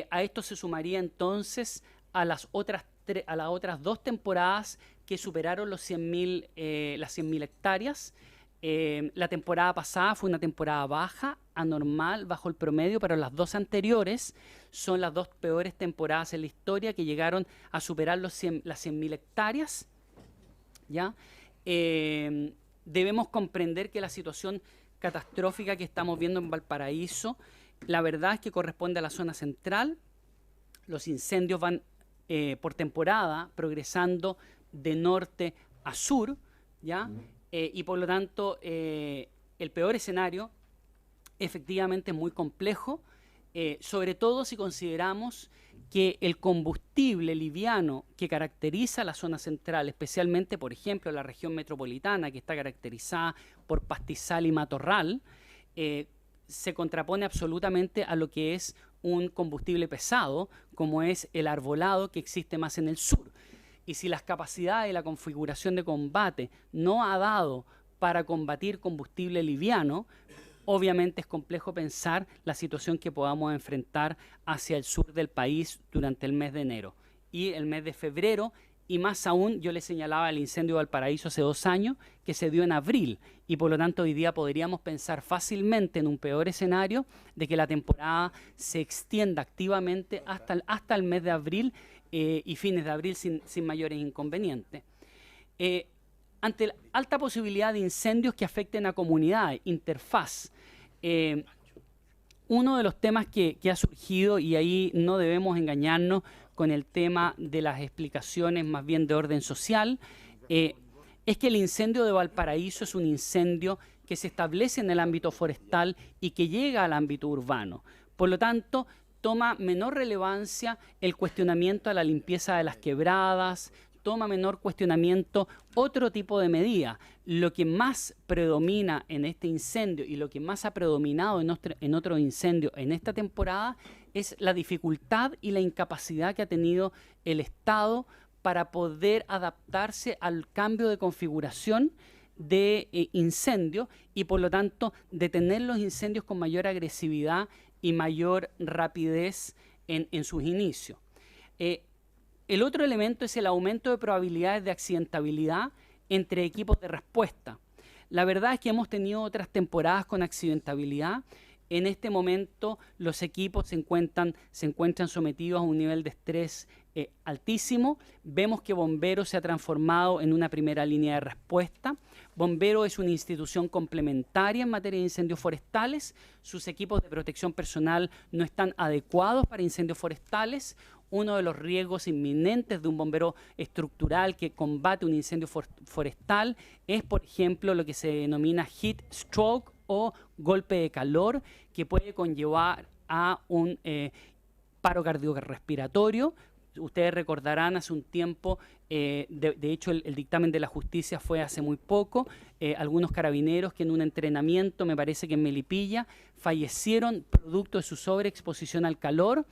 A esto se sumaría entonces a las otras 2 temporadas que superaron las 100.000 hectáreas. La temporada pasada fue una temporada baja, anormal, bajo el promedio, pero las 2 anteriores son las 2 peores temporadas en la historia que llegaron a superar las 100.000 hectáreas. ¿Ya? Debemos comprender que la situación catastrófica que estamos viendo en Valparaíso, la verdad es que corresponde a la zona central. Los incendios van por temporada progresando de norte a sur, ¿ya? Y por lo tanto el peor escenario efectivamente es muy complejo, sobre todo si consideramos que el combustible liviano que caracteriza la zona central, especialmente, por ejemplo, la región metropolitana, que está caracterizada por pastizal y matorral, se contrapone absolutamente a lo que es un combustible pesado, como es el arbolado, que existe más en el sur. Y si las capacidades y la configuración de combate no ha dado para combatir combustible liviano, obviamente es complejo pensar la situación que podamos enfrentar hacia el sur del país durante el mes de enero y el mes de febrero, y más aún, yo les señalaba el incendio de Valparaíso hace 2 años, que se dio en abril, y por lo tanto hoy día podríamos pensar fácilmente en un peor escenario de que la temporada se extienda activamente hasta el mes de abril y fines de abril sin mayores inconvenientes. Ante la alta posibilidad de incendios que afecten a comunidades, interfaz, uno de los temas que ha surgido, y ahí no debemos engañarnos con el tema de las explicaciones más bien de orden social, es que el incendio de Valparaíso es un incendio que se establece en el ámbito forestal y que llega al ámbito urbano. Por lo tanto, toma menor relevancia el cuestionamiento a la limpieza de las quebradas, toma menor cuestionamiento otro tipo de medida. Lo que más predomina en este incendio y lo que más ha predominado en otro incendio en esta temporada es la dificultad y la incapacidad que ha tenido el Estado para poder adaptarse al cambio de configuración de incendio y por lo tanto detener los incendios con mayor agresividad y mayor rapidez en sus inicios. El otro elemento es el aumento de probabilidades de accidentabilidad entre equipos de respuesta. La verdad es que hemos tenido otras temporadas con accidentabilidad. En este momento los equipos se encuentran sometidos a un nivel de estrés altísimo. Vemos que Bomberos se ha transformado en una primera línea de respuesta. Bomberos es una institución complementaria en materia de incendios forestales. Sus equipos de protección personal no están adecuados para incendios forestales. Uno de los riesgos inminentes de un bombero estructural que combate un incendio forestal es, por ejemplo, lo que se denomina heat stroke o golpe de calor, que puede conllevar a un paro cardiorrespiratorio. Ustedes recordarán hace un tiempo, de hecho el dictamen de la justicia fue hace muy poco, algunos carabineros que en un entrenamiento, me parece que en Melipilla, fallecieron producto de su sobreexposición al calor.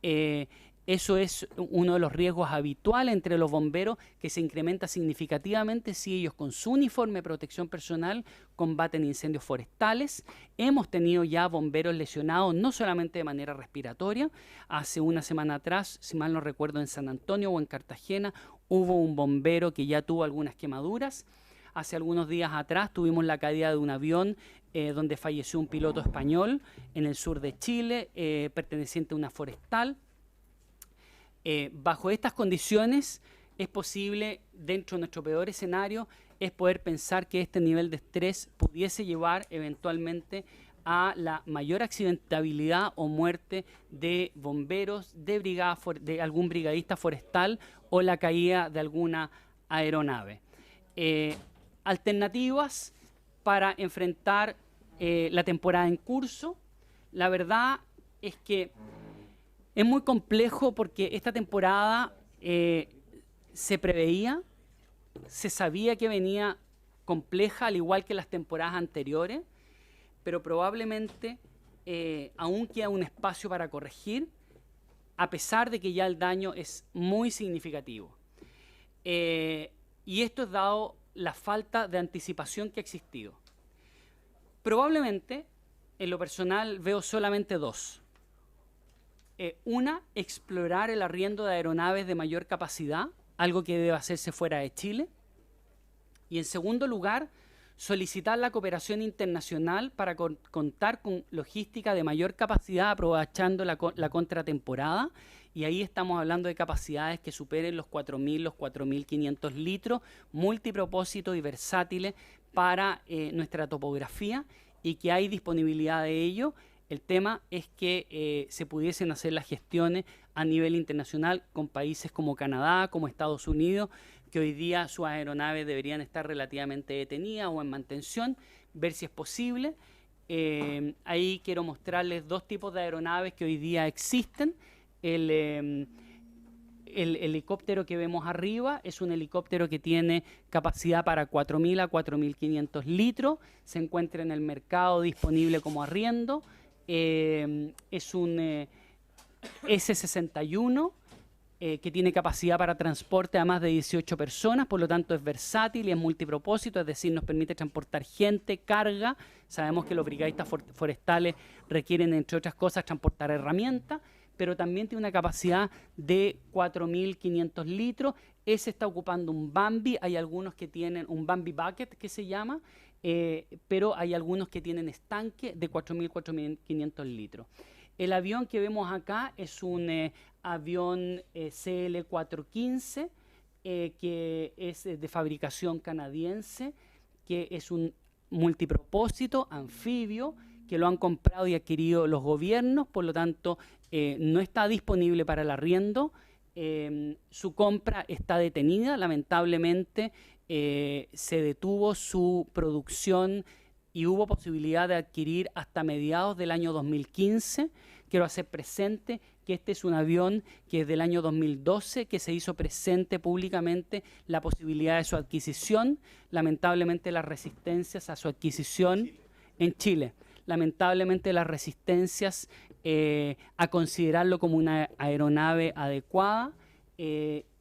Eso es uno de los riesgos habituales entre los bomberos, que se incrementa significativamente si ellos con su uniforme de protección personal combaten incendios forestales. Hemos tenido ya bomberos lesionados, no solamente de manera respiratoria. Hace una semana atrás, si mal no recuerdo, en San Antonio o en Cartagena, hubo un bombero que ya tuvo algunas quemaduras. Hace algunos días atrás tuvimos la caída de un avión donde falleció un piloto español en el sur de Chile, perteneciente a una forestal. Bajo estas condiciones es posible, dentro de nuestro peor escenario, es poder pensar que este nivel de estrés pudiese llevar eventualmente a la mayor accidentabilidad o muerte de bomberos, de algún brigadista forestal o la caída de alguna aeronave. Alternativas para enfrentar la temporada en curso. La verdad es que es muy complejo porque esta temporada se preveía, se sabía que venía compleja, al igual que las temporadas anteriores, pero probablemente aún queda un espacio para corregir, a pesar de que ya el daño es muy significativo. Y esto es dado la falta de anticipación que ha existido. Probablemente, en lo personal, veo solamente dos. Una, explorar el arriendo de aeronaves de mayor capacidad, algo que debe hacerse fuera de Chile. Y en segundo lugar, solicitar la cooperación internacional para contar con logística de mayor capacidad aprovechando la contratemporada. Y ahí estamos hablando de capacidades que superen los 4.000, los 4.500 litros, multipropósitos y versátiles para nuestra topografía y que hay disponibilidad de ello. El tema es que se pudiesen hacer las gestiones a nivel internacional con países como Canadá, como Estados Unidos, que hoy día sus aeronaves deberían estar relativamente detenidas o en mantención, ver si es posible. Ahí quiero mostrarles dos tipos de aeronaves que hoy día existen. El helicóptero que vemos arriba es un helicóptero que tiene capacidad para 4.000 a 4.500 litros. Se encuentra en el mercado disponible como arriendo. Es un S-61 que tiene capacidad para transporte a más de 18 personas, por lo tanto es versátil y es multipropósito, es decir, nos permite transportar gente, carga. Sabemos que los brigadistas forestales requieren, entre otras cosas, transportar herramientas, pero también tiene una capacidad de 4.500 litros. Ese está ocupando un Bambi, hay algunos que tienen un Bambi Bucket que se llama, pero hay algunos que tienen estanque de 4.000, 4.500 litros. El avión que vemos acá es un avión CL-415 que es de fabricación canadiense, que es un multipropósito anfibio que lo han comprado y adquirido los gobiernos, por lo tanto no está disponible para el arriendo. Su compra está detenida, lamentablemente se detuvo su producción y hubo posibilidad de adquirir hasta mediados del año 2015. Quiero hacer presente que este es un avión que es del año 2012, que se hizo presente públicamente la posibilidad de su adquisición. Lamentablemente las resistencias a su adquisición en Chile, lamentablemente las resistencias a considerarlo como una aeronave adecuada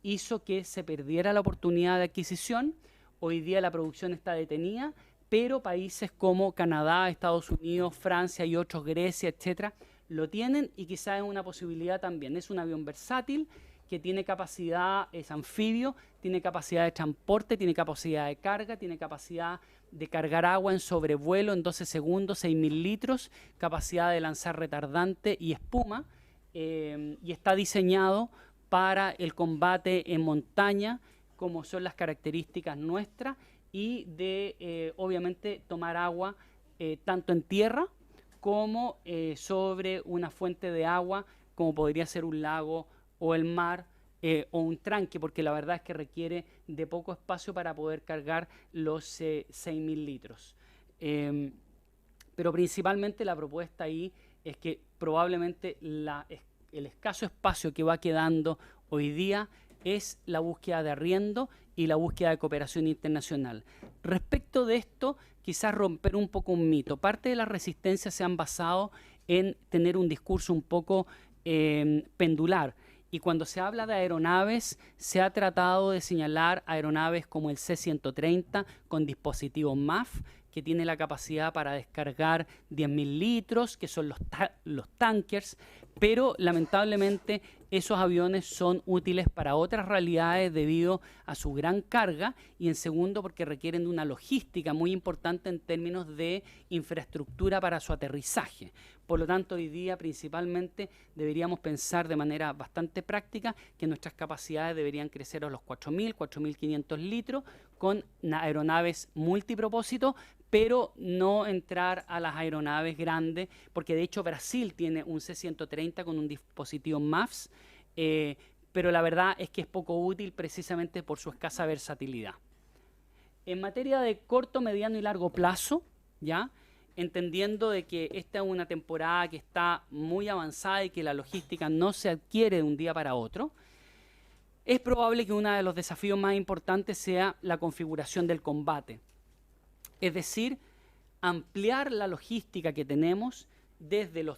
hizo que se perdiera la oportunidad de adquisición. Hoy día la producción está detenida, pero países como Canadá, Estados Unidos, Francia y otros, Grecia, etcétera, lo tienen y quizás es una posibilidad también. Es un avión versátil que tiene capacidad, es anfibio, tiene capacidad de transporte, tiene capacidad de carga, tiene capacidad de cargar agua en sobrevuelo en 12 segundos, 6.000 litros, capacidad de lanzar retardante y espuma, y está diseñado para el combate en montaña, como son las características nuestras, y de, obviamente, tomar agua tanto en tierra como sobre una fuente de agua, como podría ser un lago o el mar o un tranque, porque la verdad es que requiere de poco espacio para poder cargar los 6.000 litros. Pero principalmente la propuesta ahí es que probablemente el escaso espacio que va quedando hoy día es la búsqueda de arriendo y la búsqueda de cooperación internacional. Respecto de esto, quizás romper un poco un mito. Parte de las resistencias se han basado en tener un discurso un poco pendular. Y cuando se habla de aeronaves, se ha tratado de señalar aeronaves como el C-130 con dispositivos MAF, que tiene la capacidad para descargar 10.000 litros, que son los tankers, pero lamentablemente esos aviones son útiles para otras realidades debido a su gran carga y en segundo porque requieren de una logística muy importante en términos de infraestructura para su aterrizaje. Por lo tanto, hoy día principalmente deberíamos pensar de manera bastante práctica que nuestras capacidades deberían crecer a los 4.000, 4.500 litros con aeronaves multipropósito, pero no entrar a las aeronaves grandes, porque de hecho Brasil tiene un C-130 con un dispositivo MAFS, pero la verdad es que es poco útil precisamente por su escasa versatilidad. En materia de corto, mediano y largo plazo, ¿ya? Entendiendo de que esta es una temporada que está muy avanzada y que la logística no se adquiere de un día para otro, es probable que uno de los desafíos más importantes sea la configuración del combate. Es decir, ampliar la logística que tenemos desde los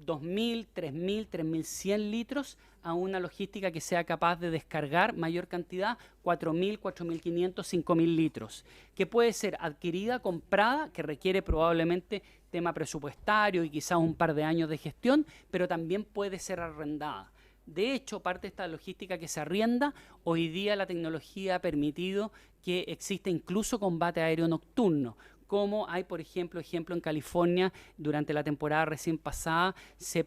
2.000, 3.000, 3.100 litros a una logística que sea capaz de descargar mayor cantidad, 4.000, 4.500, 5.000 litros, que puede ser adquirida, comprada, que requiere probablemente tema presupuestario y quizás un par de años de gestión, pero también puede ser arrendada. De hecho, parte de esta logística que se arrienda, hoy día la tecnología ha permitido que exista incluso combate aéreo nocturno, como hay, por ejemplo, en California, durante la temporada recién pasada, se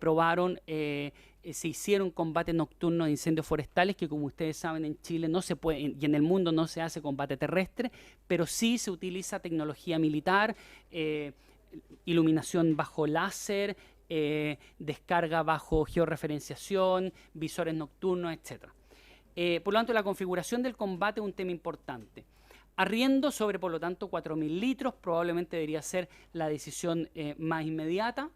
hicieron combates nocturnos de incendios forestales, que como ustedes saben en Chile no se puede, y en el mundo no se hace combate terrestre, pero sí se utiliza tecnología militar, iluminación bajo láser, descarga bajo georreferenciación, visores nocturnos, etc. Por lo tanto, la configuración del combate es un tema importante. Arriendo sobre, por lo tanto, 4.000 litros, probablemente debería ser la decisión más inmediata.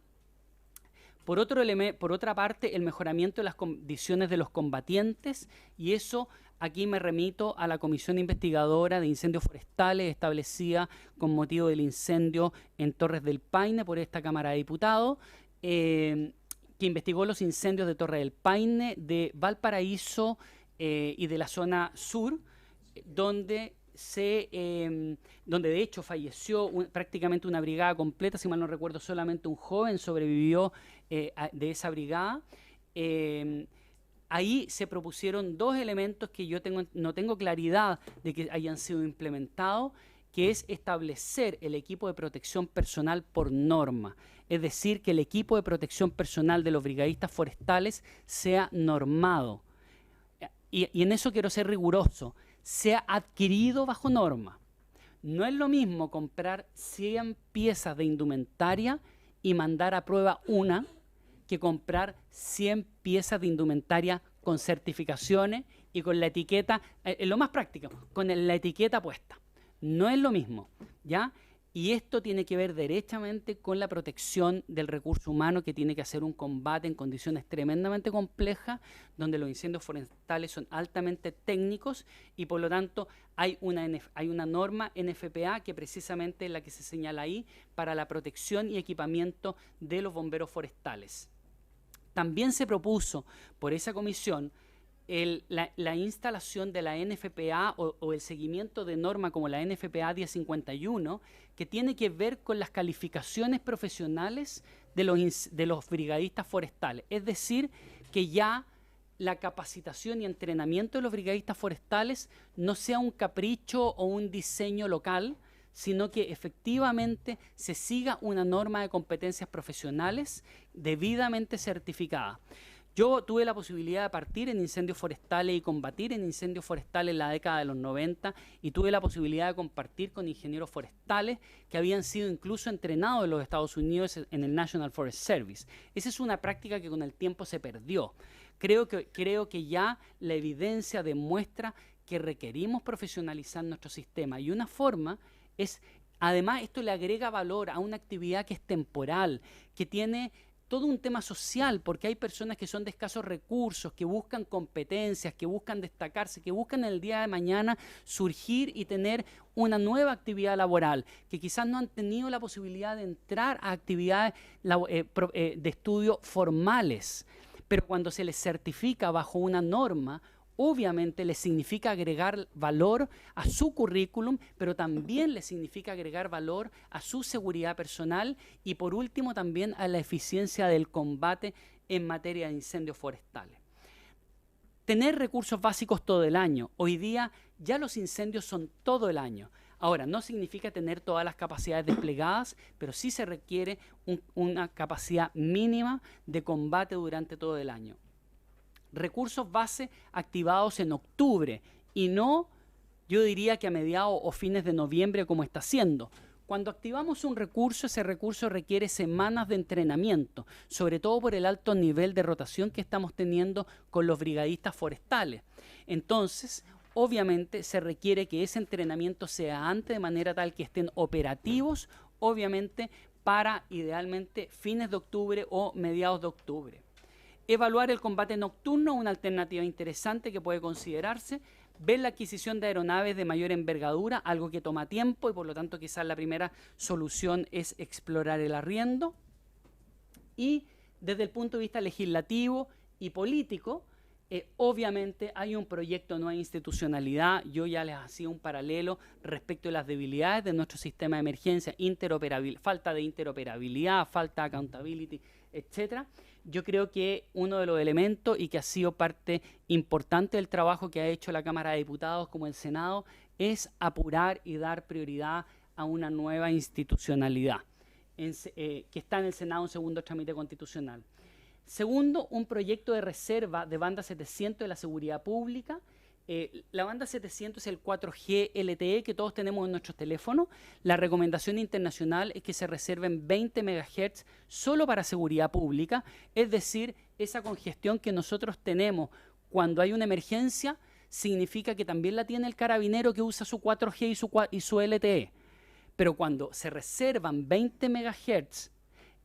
Por otra parte, el mejoramiento de las condiciones de los combatientes, y eso aquí me remito a la comisión investigadora de incendios forestales establecida con motivo del incendio en Torres del Paine por esta Cámara de Diputados, que investigó los incendios de Torres del Paine, de Valparaíso y de la zona sur, donde de hecho falleció prácticamente una brigada completa, si mal no recuerdo solamente un joven sobrevivió de esa brigada. Ahí se propusieron dos elementos que yo no tengo claridad de que hayan sido implementados, que es establecer el equipo de protección personal por norma. Es decir, que el equipo de protección personal de los brigadistas forestales sea normado. Y en eso quiero ser riguroso. Sea adquirido bajo norma. No es lo mismo comprar 100 piezas de indumentaria y mandar a prueba una que comprar 100 piezas de indumentaria con certificaciones y con la etiqueta, lo más práctico, con la etiqueta puesta. No es lo mismo, ¿ya? Y esto tiene que ver derechamente con la protección del recurso humano, que tiene que hacer un combate en condiciones tremendamente complejas, donde los incendios forestales son altamente técnicos y por lo tanto hay una norma NFPA que precisamente es la que se señala ahí para la protección y equipamiento de los bomberos forestales. También se propuso por esa comisión la instalación de la NFPA o el seguimiento de norma como la NFPA 1051, que tiene que ver con las calificaciones profesionales de los brigadistas forestales. Es decir, que ya la capacitación y entrenamiento de los brigadistas forestales no sea un capricho o un diseño local, sino que efectivamente se siga una norma de competencias profesionales debidamente certificada. Yo tuve la posibilidad de partir en incendios forestales y combatir en incendios forestales en la década de los 90 y tuve la posibilidad de compartir con ingenieros forestales que habían sido incluso entrenados en los Estados Unidos en el National Forest Service. Esa es una práctica que con el tiempo se perdió. Creo que ya la evidencia demuestra que requerimos profesionalizar nuestro sistema y una forma es, además, esto le agrega valor a una actividad que es temporal, que tiene todo un tema social, porque hay personas que son de escasos recursos, que buscan competencias, que buscan destacarse, que buscan el día de mañana surgir y tener una nueva actividad laboral, que quizás no han tenido la posibilidad de entrar a actividades de estudio formales, pero cuando se les certifica bajo una norma, obviamente le significa agregar valor a su currículum, pero también le significa agregar valor a su seguridad personal y por último también a la eficiencia del combate en materia de incendios forestales. Tener recursos básicos todo el año. Hoy día ya los incendios son todo el año. Ahora, no significa tener todas las capacidades desplegadas, pero sí se requiere una capacidad mínima de combate durante todo el año. Recursos base activados en octubre y no, yo diría que a mediados o fines de noviembre como está haciendo. Cuando activamos un recurso, ese recurso requiere semanas de entrenamiento, sobre todo por el alto nivel de rotación que estamos teniendo con los brigadistas forestales. Entonces, obviamente se requiere que ese entrenamiento sea antes de manera tal que estén operativos, obviamente para idealmente fines de octubre o mediados de octubre. Evaluar el combate nocturno, una alternativa interesante que puede considerarse. Ver la adquisición de aeronaves de mayor envergadura, algo que toma tiempo y por lo tanto quizás la primera solución es explorar el arriendo. Y desde el punto de vista legislativo y político, obviamente hay un proyecto de nueva institucionalidad. Yo ya les hacía un paralelo respecto de las debilidades de nuestro sistema de emergencia, falta de interoperabilidad, falta de accountability, etcétera. Yo creo que uno de los elementos y que ha sido parte importante del trabajo que ha hecho la Cámara de Diputados como el Senado es apurar y dar prioridad a una nueva institucionalidad que está en el Senado en segundo trámite constitucional. Segundo, un proyecto de reserva de banda 700 de la seguridad pública. La banda 700 es el 4G LTE que todos tenemos en nuestros teléfonos. La recomendación internacional es que se reserven 20 MHz solo para seguridad pública, es decir, esa congestión que nosotros tenemos cuando hay una emergencia significa que también la tiene el carabinero que usa su 4G y su LTE. Pero cuando se reservan 20 MHz,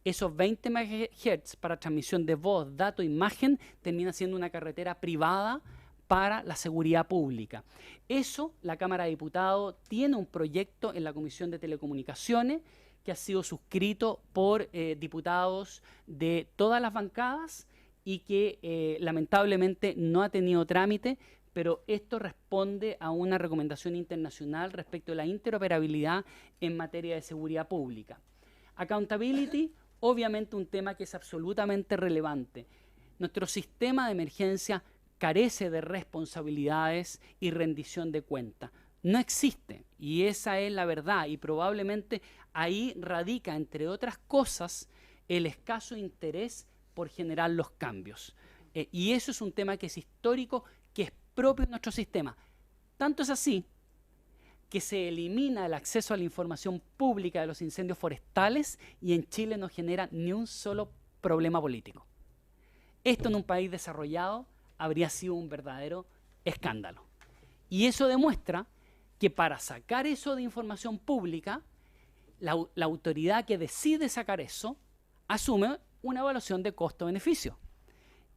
esos 20 MHz para transmisión de voz, dato, imagen, termina siendo una carretera privada para la seguridad pública. Eso, la Cámara de Diputados tiene un proyecto en la Comisión de Telecomunicaciones que ha sido suscrito por diputados de todas las bancadas y que lamentablemente no ha tenido trámite, pero esto responde a una recomendación internacional respecto a la interoperabilidad en materia de seguridad pública. Accountability, obviamente un tema que es absolutamente relevante. Nuestro sistema de emergencia carece de responsabilidades y rendición de cuentas. No existe, y esa es la verdad, y probablemente ahí radica, entre otras cosas, el escaso interés por generar los cambios. Y eso es un tema que es histórico, que es propio de nuestro sistema. Tanto es así que se elimina el acceso a la información pública de los incendios forestales y en Chile no genera ni un solo problema político. Esto en un país desarrollado habría sido un verdadero escándalo. Y eso demuestra que para sacar eso de información pública, la autoridad que decide sacar eso asume una evaluación de costo-beneficio.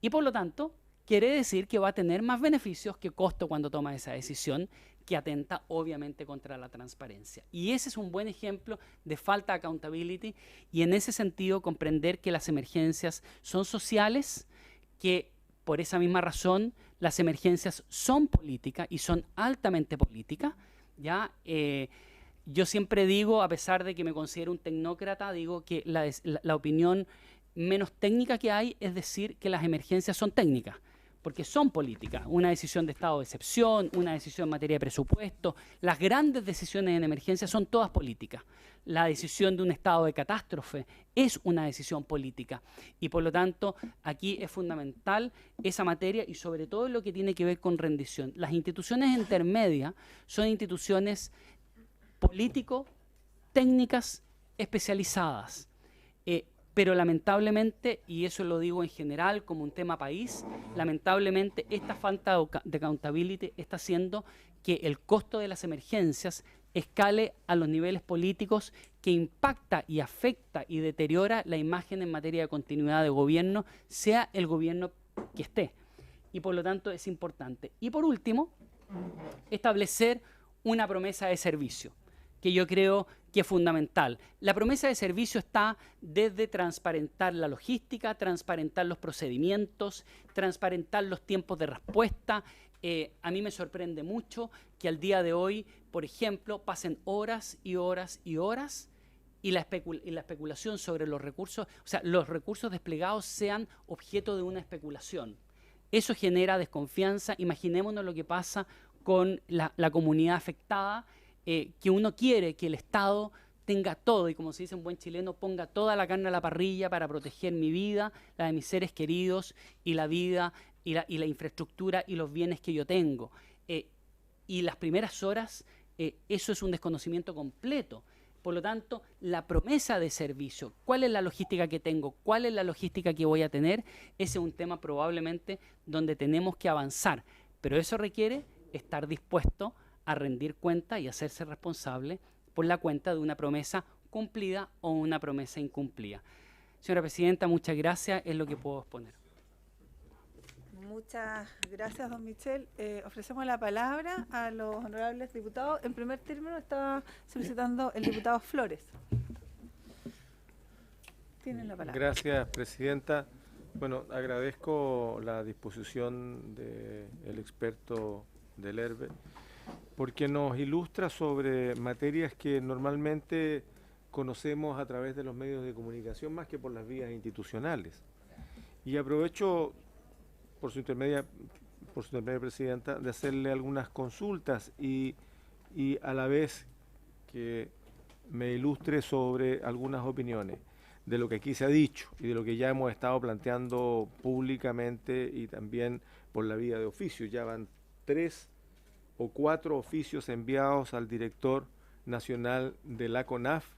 Y por lo tanto, quiere decir que va a tener más beneficios que costo cuando toma esa decisión, que atenta obviamente contra la transparencia. Y ese es un buen ejemplo de falta de accountability y en ese sentido comprender que las emergencias son sociales, que por esa misma razón las emergencias son políticas y son altamente políticas. ¿Ya? Yo siempre digo, a pesar de que me considero un tecnócrata, digo que la opinión menos técnica que hay es decir que las emergencias son técnicas, porque son políticas. Una decisión de estado de excepción, una decisión en materia de presupuesto, las grandes decisiones en emergencia son todas políticas. La decisión de un estado de catástrofe es una decisión política y por lo tanto aquí es fundamental esa materia y sobre todo lo que tiene que ver con rendición. Las instituciones intermedias son instituciones político-técnicas especializadas. Pero lamentablemente, y eso lo digo en general como un tema país, lamentablemente esta falta de accountability está haciendo que el costo de las emergencias escale a los niveles políticos que impacta y afecta y deteriora la imagen en materia de continuidad de gobierno, sea el gobierno que esté. Y por lo tanto es importante. Y por último, establecer una promesa de servicio, que yo creo que es fundamental. La promesa de servicio está desde transparentar la logística, transparentar los procedimientos, transparentar los tiempos de respuesta, A mí me sorprende mucho que al día de hoy, por ejemplo, pasen horas y horas y horas y la especulación sobre los recursos, o sea, los recursos desplegados sean objeto de una especulación. Eso genera desconfianza. Imaginémonos lo que pasa con la comunidad afectada, que uno quiere que el Estado tenga todo, y como se dice en buen chileno, ponga toda la carne a la parrilla para proteger mi vida, la de mis seres queridos, y la vida, y la infraestructura y los bienes que yo tengo. Y las primeras horas, eso es un desconocimiento completo. Por lo tanto, la promesa de servicio, cuál es la logística que tengo, cuál es la logística que voy a tener, ese es un tema probablemente donde tenemos que avanzar. Pero eso requiere estar dispuesto a rendir cuenta y hacerse responsable por la cuenta de una promesa cumplida o una promesa incumplida. Señora Presidenta, muchas gracias, es lo que puedo exponer. Muchas gracias, don Michel. Ofrecemos la palabra a los honorables diputados. En primer término está solicitando el diputado Flores. Tienen la palabra. Gracias, Presidenta. Bueno, agradezco la disposición del experto del ERVE, porque nos ilustra sobre materias que normalmente conocemos a través de los medios de comunicación más que por las vías institucionales. Y aprovecho, por su intermedia, Presidenta, de hacerle algunas consultas y a la vez que me ilustre sobre algunas opiniones de lo que aquí se ha dicho y de lo que ya hemos estado planteando públicamente y también por la vía de oficio. Ya van 3 o 4 oficios enviados al director nacional de la CONAF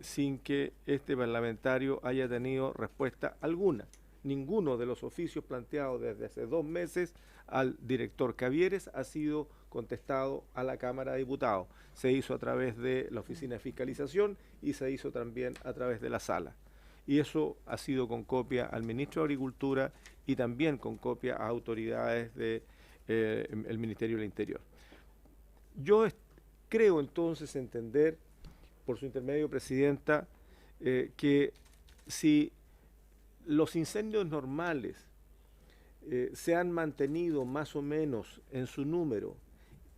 sin que este parlamentario haya tenido respuesta alguna. Ninguno de los oficios planteados desde hace 2 meses al director Cavieres ha sido contestado a la Cámara de Diputados. Se hizo a través de la Oficina de Fiscalización y se hizo también a través de la Sala. Y eso ha sido con copia al Ministro de Agricultura y también con copia a autoridades del Ministerio del Interior. Yo creo entonces entender, por su intermedio, Presidenta, que si los incendios normales se han mantenido más o menos en su número,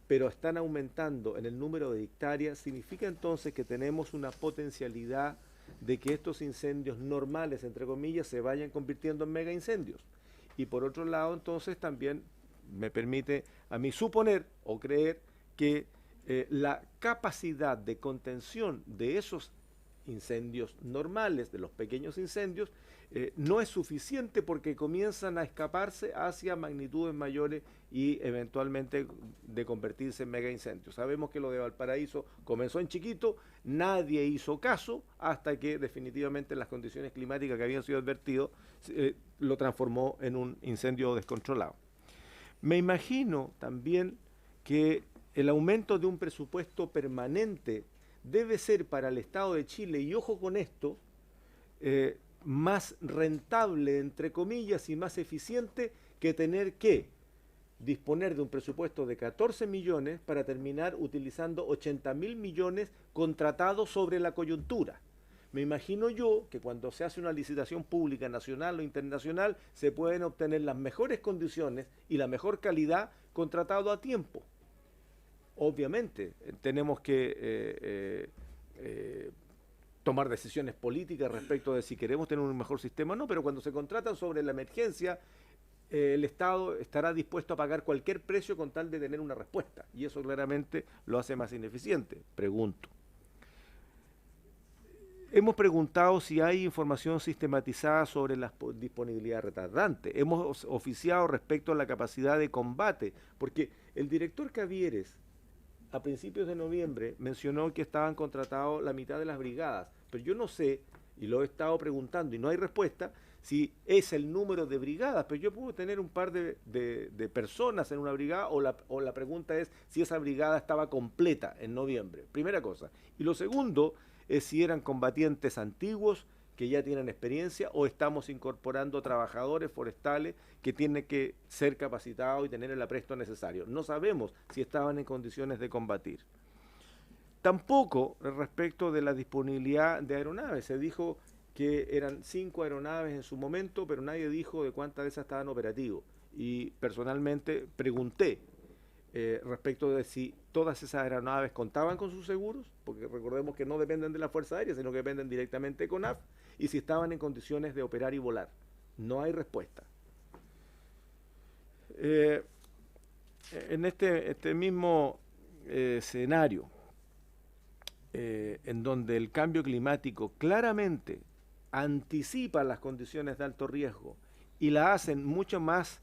pero están aumentando en el número de hectáreas, significa entonces que tenemos una potencialidad de que estos incendios normales, entre comillas, se vayan convirtiendo en mega incendios. Y por otro lado, entonces, también me permite a mí suponer o creer que la capacidad de contención de esos incendios normales, de los pequeños incendios, no es suficiente porque comienzan a escaparse hacia magnitudes mayores y eventualmente de convertirse en mega incendios. Sabemos que lo de Valparaíso comenzó en chiquito, nadie hizo caso hasta que definitivamente las condiciones climáticas que habían sido advertidos lo transformó en un incendio descontrolado. Me imagino también que el aumento de un presupuesto permanente debe ser para el Estado de Chile, y ojo con esto, más rentable, entre comillas, y más eficiente que tener que disponer de un presupuesto de 14 millones para terminar utilizando 80.000 millones contratados sobre la coyuntura. Me imagino yo que cuando se hace una licitación pública nacional o internacional se pueden obtener las mejores condiciones y la mejor calidad contratado a tiempo. Obviamente, tenemos que tomar decisiones políticas respecto de si queremos tener un mejor sistema o no, pero cuando se contratan sobre la emergencia, el Estado estará dispuesto a pagar cualquier precio con tal de tener una respuesta, y eso claramente lo hace más ineficiente. Pregunto. Hemos preguntado si hay información sistematizada sobre la disponibilidad retardante. Hemos oficiado respecto a la capacidad de combate, porque el director Cavieres, a principios de noviembre, mencionó que estaban contratados la mitad de las brigadas, pero yo no sé, y lo he estado preguntando y no hay respuesta, si es el número de brigadas, pero yo puedo tener un par de personas en una brigada, o la pregunta es si esa brigada estaba completa en noviembre, primera cosa. Y lo segundo es si eran combatientes antiguos que ya tienen experiencia, o estamos incorporando trabajadores forestales que tienen que ser capacitados y tener el apresto necesario. No sabemos si estaban en condiciones de combatir. Tampoco respecto de la disponibilidad de aeronaves. Se dijo que eran 5 aeronaves en su momento, pero nadie dijo de cuántas de esas estaban operativos. y personalmente pregunté respecto de si todas esas aeronaves contaban con sus seguros, porque recordemos que no dependen de la Fuerza Aérea, sino que dependen directamente de CONAF, y si estaban en condiciones de operar y volar. No hay respuesta. En este mismo escenario, en donde el cambio climático claramente anticipa las condiciones de alto riesgo y las hacen mucho más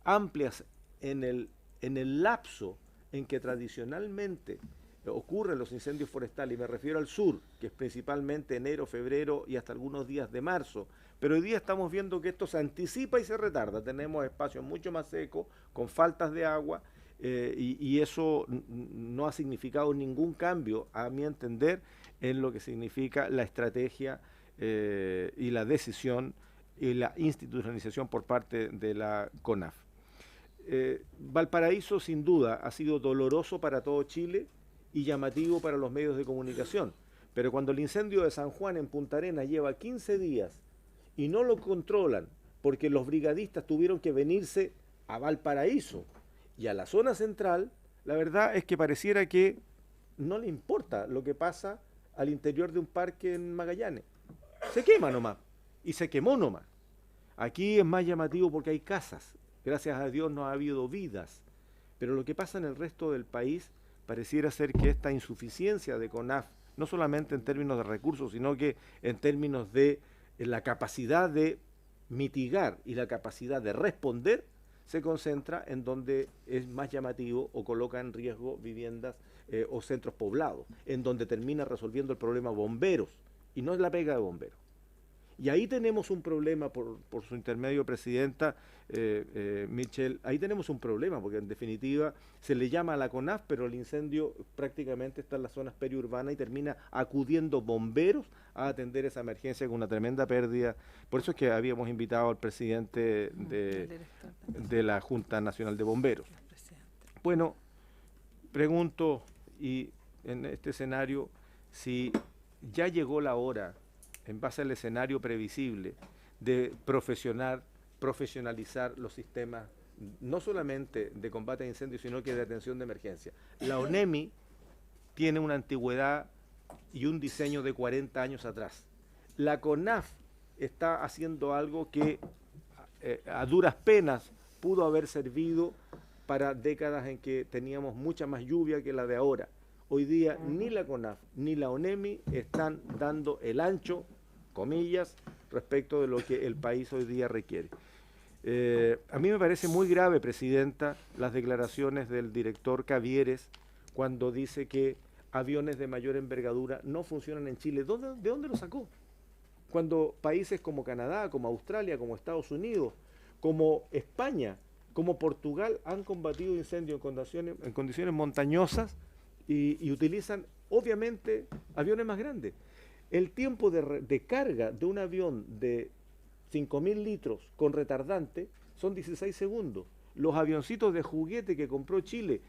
amplias en el lapso en que tradicionalmente ocurren los incendios forestales, y me refiero al sur, que es principalmente enero, febrero y hasta algunos días de marzo, pero hoy día estamos viendo que esto se anticipa y se retarda. Tenemos espacios mucho más secos, con faltas de agua, y eso no ha significado ningún cambio, a mi entender, en lo que significa la estrategia y la decisión y la institucionalización por parte de la CONAF. Valparaíso sin duda ha sido doloroso para todo Chile y llamativo para los medios de comunicación, pero cuando el incendio de San Juan en Punta Arenas lleva 15 días y no lo controlan porque los brigadistas tuvieron que venirse a Valparaíso y a la zona central, la verdad es que pareciera que no le importa lo que pasa al interior de un parque en Magallanes. Se quema nomás, y se quemó nomás. Aquí es más llamativo porque hay casas, gracias a Dios no ha habido vidas, pero lo que pasa en el resto del país pareciera ser que esta insuficiencia de CONAF, no solamente en términos de recursos, sino que en términos de la capacidad de mitigar y la capacidad de responder, se concentra en donde es más llamativo o coloca en riesgo viviendas o centros poblados, en donde termina resolviendo el problema bomberos, y no es la pega de bomberos. Y ahí tenemos un problema, por su intermedio, Presidenta, Michelle, ahí tenemos un problema, porque en definitiva se le llama a la CONAF, pero el incendio prácticamente está en las zonas periurbanas y termina acudiendo bomberos a atender esa emergencia con una tremenda pérdida. Por eso es que habíamos invitado al presidente de la Junta Nacional de Bomberos. Bueno, pregunto, y en este escenario, si ya llegó la hora, en base al escenario previsible, de profesionalizar los sistemas, no solamente de combate a incendios, sino que de atención de emergencia. La ONEMI tiene una antigüedad y un diseño de 40 años atrás. La CONAF está haciendo algo que a duras penas pudo haber servido para décadas en que teníamos mucha más lluvia que la de ahora. Hoy día ni la CONAF ni la ONEMI están dando el ancho, comillas, respecto de lo que el país hoy día requiere. A mí me parece muy grave, Presidenta, las declaraciones del director Cavieres cuando dice que aviones de mayor envergadura no funcionan en Chile. ¿De dónde lo sacó? Cuando países como Canadá, como Australia, como Estados Unidos, como España, como Portugal han combatido incendios en condiciones montañosas y utilizan, obviamente, aviones más grandes. El tiempo de carga de un avión de 5.000 litros con retardante son 16 segundos. Los avioncitos de juguete que compró Chile,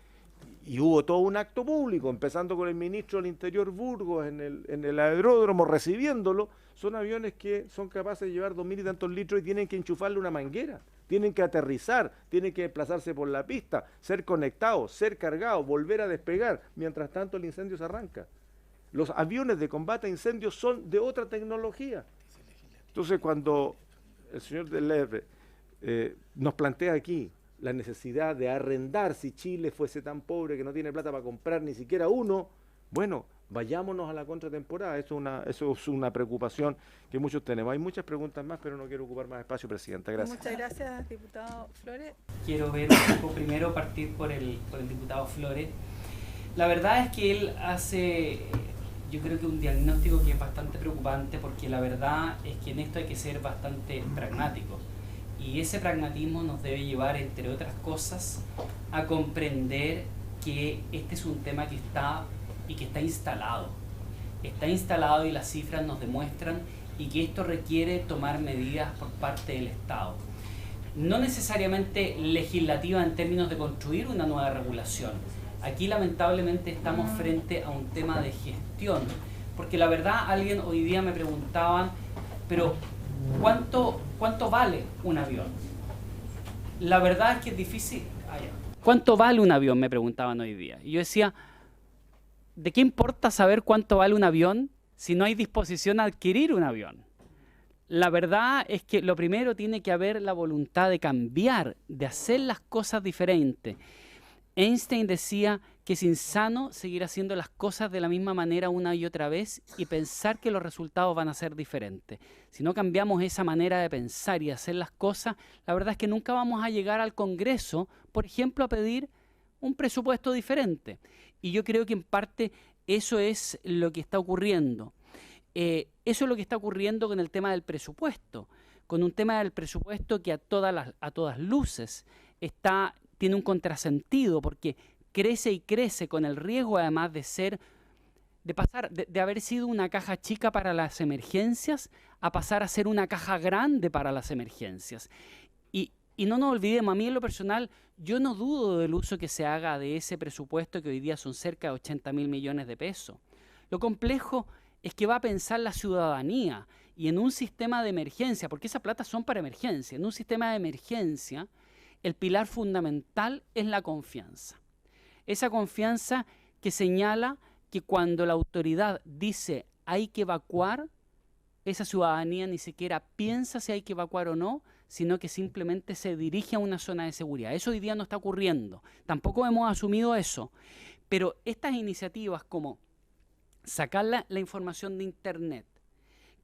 y hubo todo un acto público, empezando con el ministro del Interior Burgos en el aeródromo recibiéndolo, son aviones que son capaces de llevar 2.000 y tantos litros y tienen que enchufarle una manguera, tienen que aterrizar, tienen que desplazarse por la pista, ser conectados, ser cargados, volver a despegar, mientras tanto el incendio se arranca. Los aviones de combate a incendios son de otra tecnología. Entonces, cuando el señor Deleuze nos plantea aquí la necesidad de arrendar, si Chile fuese tan pobre que no tiene plata para comprar ni siquiera uno, bueno, vayámonos a la contratemporada. Eso es una preocupación que muchos tenemos. Hay muchas preguntas más, pero no quiero ocupar más espacio, Presidenta. Gracias. Muchas gracias, diputado Flores. Quiero ver un poco primero partir por el diputado Flores. La verdad es que él hace, yo creo que un diagnóstico que es bastante preocupante, porque la verdad es que en esto hay que ser bastante pragmático. Y ese pragmatismo nos debe llevar, entre otras cosas, a comprender que este es un tema que está instalado. Está instalado y las cifras nos demuestran, y que esto requiere tomar medidas por parte del Estado. No necesariamente legislativa en términos de construir una nueva regulación. Aquí lamentablemente estamos frente a un tema de gestión, porque la verdad alguien hoy día me preguntaban, pero ¿cuánto vale un avión? La verdad es que es difícil. ¿Cuánto vale un avión? Me preguntaban hoy día. Y yo decía, ¿de qué importa saber cuánto vale un avión si no hay disposición a adquirir un avión? La verdad es que lo primero tiene que haber la voluntad de cambiar, de hacer las cosas diferentes. Einstein decía que es insano seguir haciendo las cosas de la misma manera una y otra vez y pensar que los resultados van a ser diferentes. Si no cambiamos esa manera de pensar y hacer las cosas, la verdad es que nunca vamos a llegar al Congreso, por ejemplo, a pedir un presupuesto diferente. Y yo creo que en parte eso es lo que está ocurriendo. Eso es lo que está ocurriendo con el tema del presupuesto, con un tema del presupuesto que a todas luces tiene un contrasentido, porque crece y crece con el riesgo además de haber sido una caja chica para las emergencias a pasar a ser una caja grande para las emergencias. Y no nos olvidemos, a mí en lo personal, yo no dudo del uso que se haga de ese presupuesto que hoy día son cerca de 80.000 millones de pesos. Lo complejo es que va a pensar la ciudadanía y en un sistema de emergencia, porque esa plata son para emergencia, en un sistema de emergencia, el pilar fundamental es la confianza. Esa confianza que señala que cuando la autoridad dice hay que evacuar, esa ciudadanía ni siquiera piensa si hay que evacuar o no, sino que simplemente se dirige a una zona de seguridad. Eso hoy día no está ocurriendo. Tampoco hemos asumido eso. Pero estas iniciativas como sacar la información de Internet,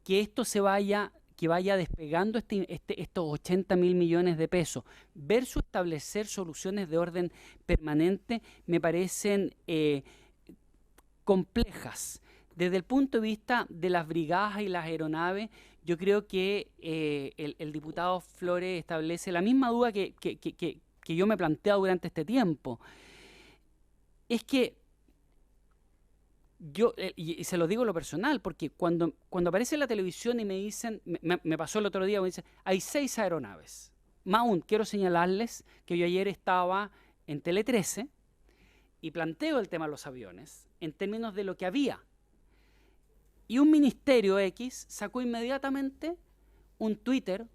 que esto que vaya despegando estos 80.000 millones de pesos, versus establecer soluciones de orden permanente, me parecen complejas. Desde el punto de vista de las brigadas y las aeronaves, yo creo que el diputado Flores establece la misma duda que yo me he planteado durante este tiempo. Es que yo, y se lo digo en lo personal, porque cuando aparece en la televisión y me dicen, me pasó el otro día, me dicen, hay 6 aeronaves. Más aún, quiero señalarles que yo ayer estaba en Tele 13 y planteo el tema de los aviones en términos de lo que había. Y un ministerio X sacó inmediatamente un Twitter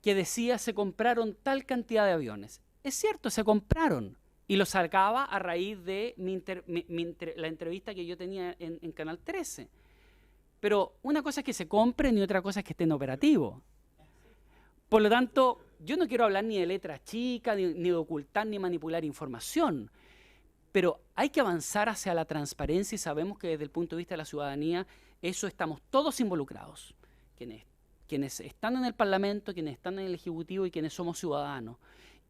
que decía se compraron tal cantidad de aviones. Es cierto, se compraron. Y lo sacaba a raíz de la entrevista que yo tenía en Canal 13. Pero una cosa es que se compren y otra cosa es que estén operativos. Por lo tanto, yo no quiero hablar ni de letras chicas, ni de ocultar ni manipular información. Pero hay que avanzar hacia la transparencia y sabemos que desde el punto de vista de la ciudadanía, eso estamos todos involucrados. Quienes están en el Parlamento, quienes están en el Ejecutivo y quienes somos ciudadanos.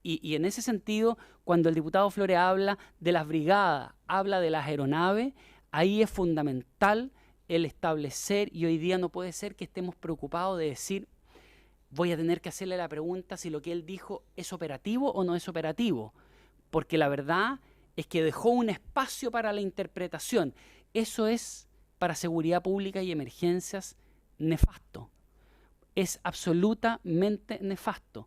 Y en ese sentido, cuando el diputado Flores habla de las brigadas, habla de las aeronaves, ahí es fundamental el establecer, y hoy día no puede ser que estemos preocupados de decir, voy a tener que hacerle la pregunta si lo que él dijo es operativo o no es operativo, porque la verdad es que dejó un espacio para la interpretación. Eso es, para seguridad pública y emergencias, nefasto. Es absolutamente nefasto.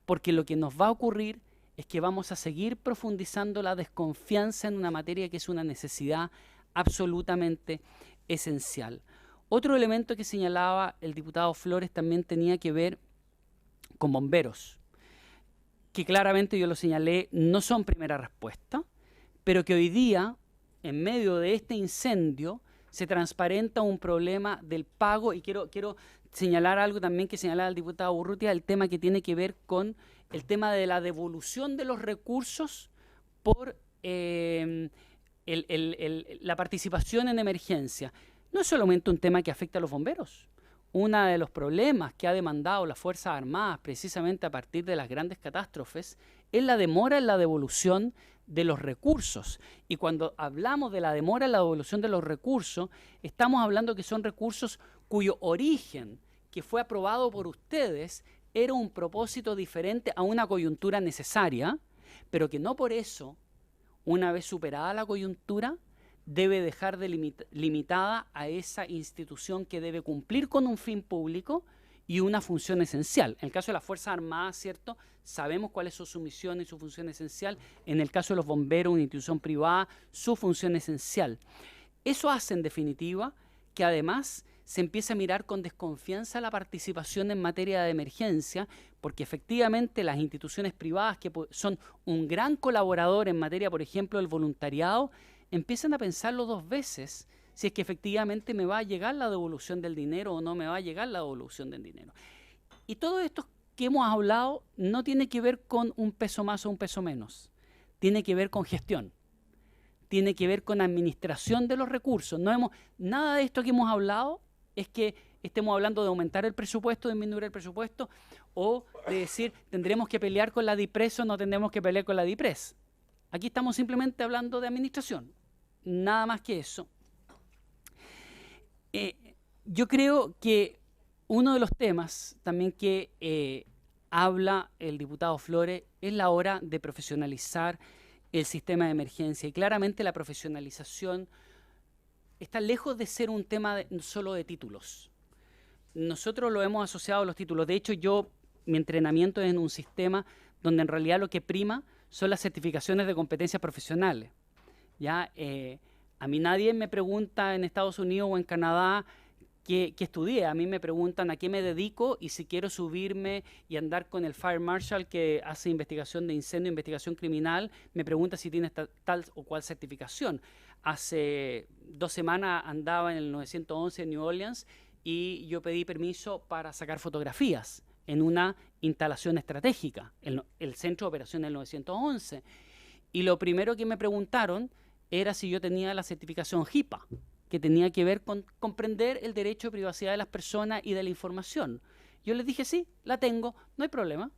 Porque lo que nos va a ocurrir es que vamos a seguir profundizando la desconfianza en una materia que es una necesidad absolutamente esencial. Otro elemento que señalaba el diputado Flores también tenía que ver con bomberos, que claramente yo lo señalé, no son primera respuesta, pero que hoy día, en medio de este incendio, se transparenta un problema del pago, y quiero señalar algo también que señalaba el diputado Urrutia, el tema que tiene que ver con el tema de la devolución de los recursos por la participación en emergencia. No es solamente un tema que afecta a los bomberos. Uno de los problemas que ha demandado las Fuerzas Armadas precisamente a partir de las grandes catástrofes es la demora en la devolución de los recursos. Y cuando hablamos de la demora en la devolución de los recursos, estamos hablando que son recursos cuyo origen, que fue aprobado por ustedes, era un propósito diferente a una coyuntura necesaria, pero que no por eso, una vez superada la coyuntura, debe dejar limitada a esa institución que debe cumplir con un fin público y una función esencial. En el caso de las Fuerzas Armadas, ¿cierto? Sabemos cuáles son su misión y su función esencial. En el caso de los bomberos, una institución privada, su función esencial. Eso hace, en definitiva, que además se empieza a mirar con desconfianza la participación en materia de emergencia, porque efectivamente las instituciones privadas, que son un gran colaborador en materia, por ejemplo, del voluntariado, empiezan a pensarlo 2 veces si es que efectivamente me va a llegar la devolución del dinero o no me va a llegar la devolución del dinero. Y todo esto que hemos hablado no tiene que ver con un peso más o un peso menos, tiene que ver con gestión, tiene que ver con administración de los recursos. Nada de esto que hemos hablado es que estemos hablando de aumentar el presupuesto, de disminuir el presupuesto, o de decir tendremos que pelear con la DIPRES o no tendremos que pelear con la DIPRES. Aquí estamos simplemente hablando de administración, nada más que eso. Yo creo que uno de los temas también que habla el diputado Flores es la hora de profesionalizar el sistema de emergencia, y claramente la profesionalización está lejos de ser un tema solo de títulos. Nosotros lo hemos asociado a los títulos. De hecho, mi entrenamiento es en un sistema donde en realidad lo que prima son las certificaciones de competencias profesionales. ¿Ya? A mí nadie me pregunta en Estados Unidos o en Canadá qué estudié. A mí me preguntan a qué me dedico y si quiero subirme y andar con el Fire Marshal que hace investigación de incendio, investigación criminal, me pregunta si tiene tal o cual certificación. Hace 2 semanas andaba en el 911 en New Orleans y yo pedí permiso para sacar fotografías en una instalación estratégica, el Centro de Operaciones del 911. Y lo primero que me preguntaron era si yo tenía la certificación HIPAA, que tenía que ver con comprender el derecho de privacidad de las personas y de la información. Yo les dije, sí, la tengo, no hay problema.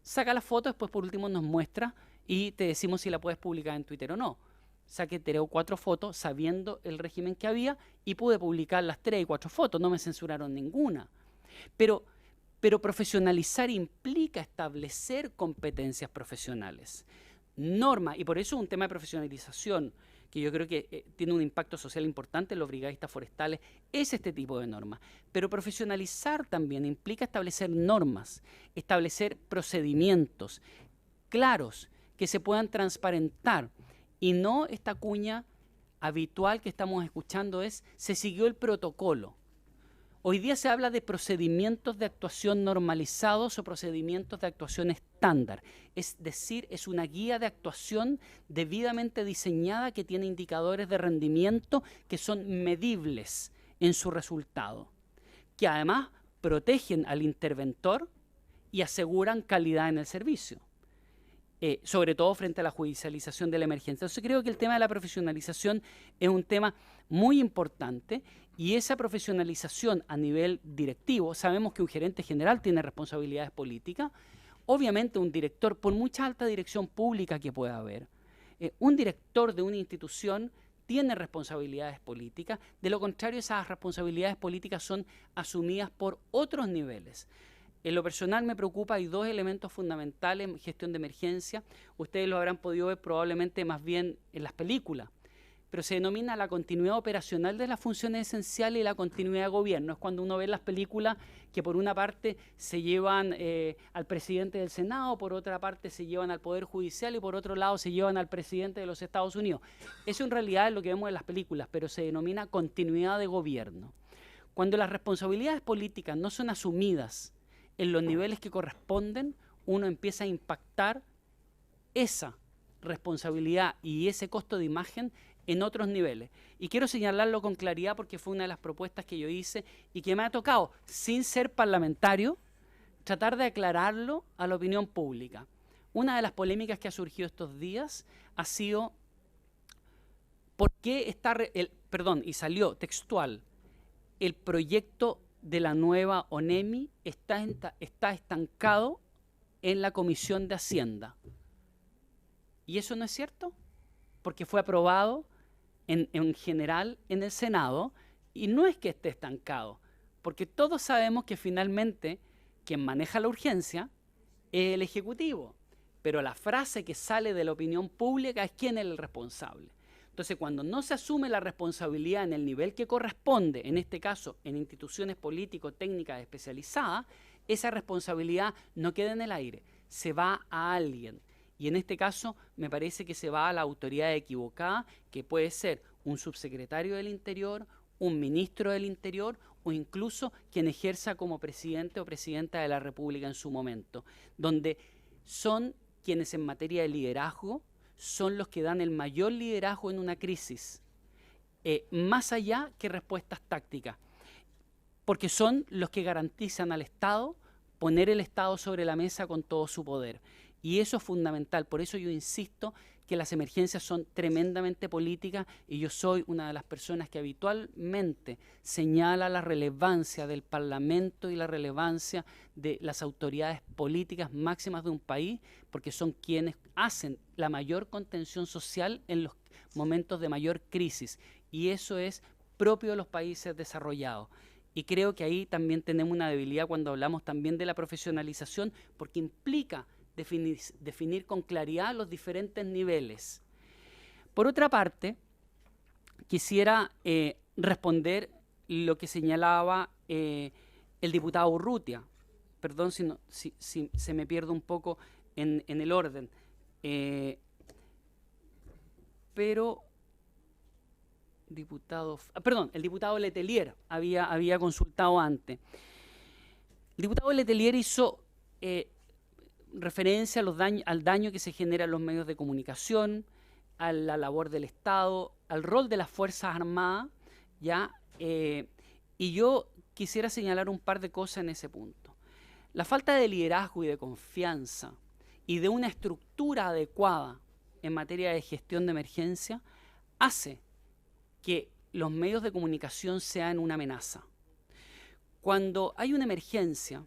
Saca la foto, después por último nos muestra y te decimos si la puedes publicar en Twitter o no. Saqué 3 o 4 fotos sabiendo el régimen que había y pude publicar las 3 y 4 fotos, no me censuraron ninguna. Pero profesionalizar implica establecer competencias profesionales, normas, y por eso un tema de profesionalización que yo creo que tiene un impacto social importante en los brigadistas forestales, es este tipo de normas. Pero profesionalizar también implica establecer normas, establecer procedimientos claros que se puedan transparentar, y no esta cuña habitual que estamos escuchando es, se siguió el protocolo. Hoy día se habla de procedimientos de actuación normalizados o procedimientos de actuación estándar. Es decir, es una guía de actuación debidamente diseñada que tiene indicadores de rendimiento que son medibles en su resultado, que además protegen al interventor y aseguran calidad en el servicio. Sobre todo frente a la judicialización de la emergencia. Entonces creo que el tema de la profesionalización es un tema muy importante, y esa profesionalización a nivel directivo, sabemos que un gerente general tiene responsabilidades políticas, obviamente un director, por mucha alta dirección pública que pueda haber, un director de una institución tiene responsabilidades políticas, de lo contrario esas responsabilidades políticas son asumidas por otros niveles. En lo personal me preocupa, hay 2 elementos fundamentales en gestión de emergencia. Ustedes lo habrán podido ver probablemente más bien en las películas, pero se denomina la continuidad operacional de las funciones esenciales y la continuidad de gobierno. Es cuando uno ve las películas que por una parte se llevan al presidente del Senado, por otra parte se llevan al Poder Judicial y por otro lado se llevan al presidente de los Estados Unidos. Eso en realidad es lo que vemos en las películas, pero se denomina continuidad de gobierno. Cuando las responsabilidades políticas no son asumidas en los niveles que corresponden, uno empieza a impactar esa responsabilidad y ese costo de imagen en otros niveles. Y quiero señalarlo con claridad porque fue una de las propuestas que yo hice y que me ha tocado, sin ser parlamentario, tratar de aclararlo a la opinión pública. Una de las polémicas que ha surgido estos días ha sido por qué está, y salió textual, el proyecto de la nueva ONEMI está estancado en la Comisión de Hacienda. Y eso no es cierto, porque fue aprobado en general en el Senado, y no es que esté estancado, porque todos sabemos que finalmente quien maneja la urgencia es el Ejecutivo, pero la frase que sale de la opinión pública es quién es el responsable. Entonces, cuando no se asume la responsabilidad en el nivel que corresponde, en este caso en instituciones político-técnicas especializadas, esa responsabilidad no queda en el aire, se va a alguien. Y en este caso me parece que se va a la autoridad equivocada, que puede ser un subsecretario del Interior, un ministro del Interior o incluso quien ejerza como presidente o presidenta de la República en su momento, donde son quienes en materia de liderazgo son los que dan el mayor liderazgo en una crisis, más allá que respuestas tácticas, porque son los que garantizan al Estado poner el Estado sobre la mesa con todo su poder. Y eso es fundamental, por eso yo insisto que las emergencias son tremendamente políticas y yo soy una de las personas que habitualmente señala la relevancia del Parlamento y la relevancia de las autoridades políticas máximas de un país, porque son quienes hacen la mayor contención social en los momentos de mayor crisis, y eso es propio de los países desarrollados. Y creo que ahí también tenemos una debilidad cuando hablamos también de la profesionalización, porque implica definir con claridad los diferentes niveles. Por otra parte, quisiera responder lo que señalaba el diputado Urrutia. Perdón si se me pierde un poco en el orden. Pero el diputado Letelier había consultado antes. El diputado Letelier hizo referencia al daño que se genera en los medios de comunicación, a la labor del Estado, al rol de las Fuerzas Armadas, ¿ya? Y yo quisiera señalar un par de cosas en ese punto. La falta de liderazgo y de confianza y de una estructura adecuada en materia de gestión de emergencia hace que los medios de comunicación sean una amenaza. Cuando hay una emergencia,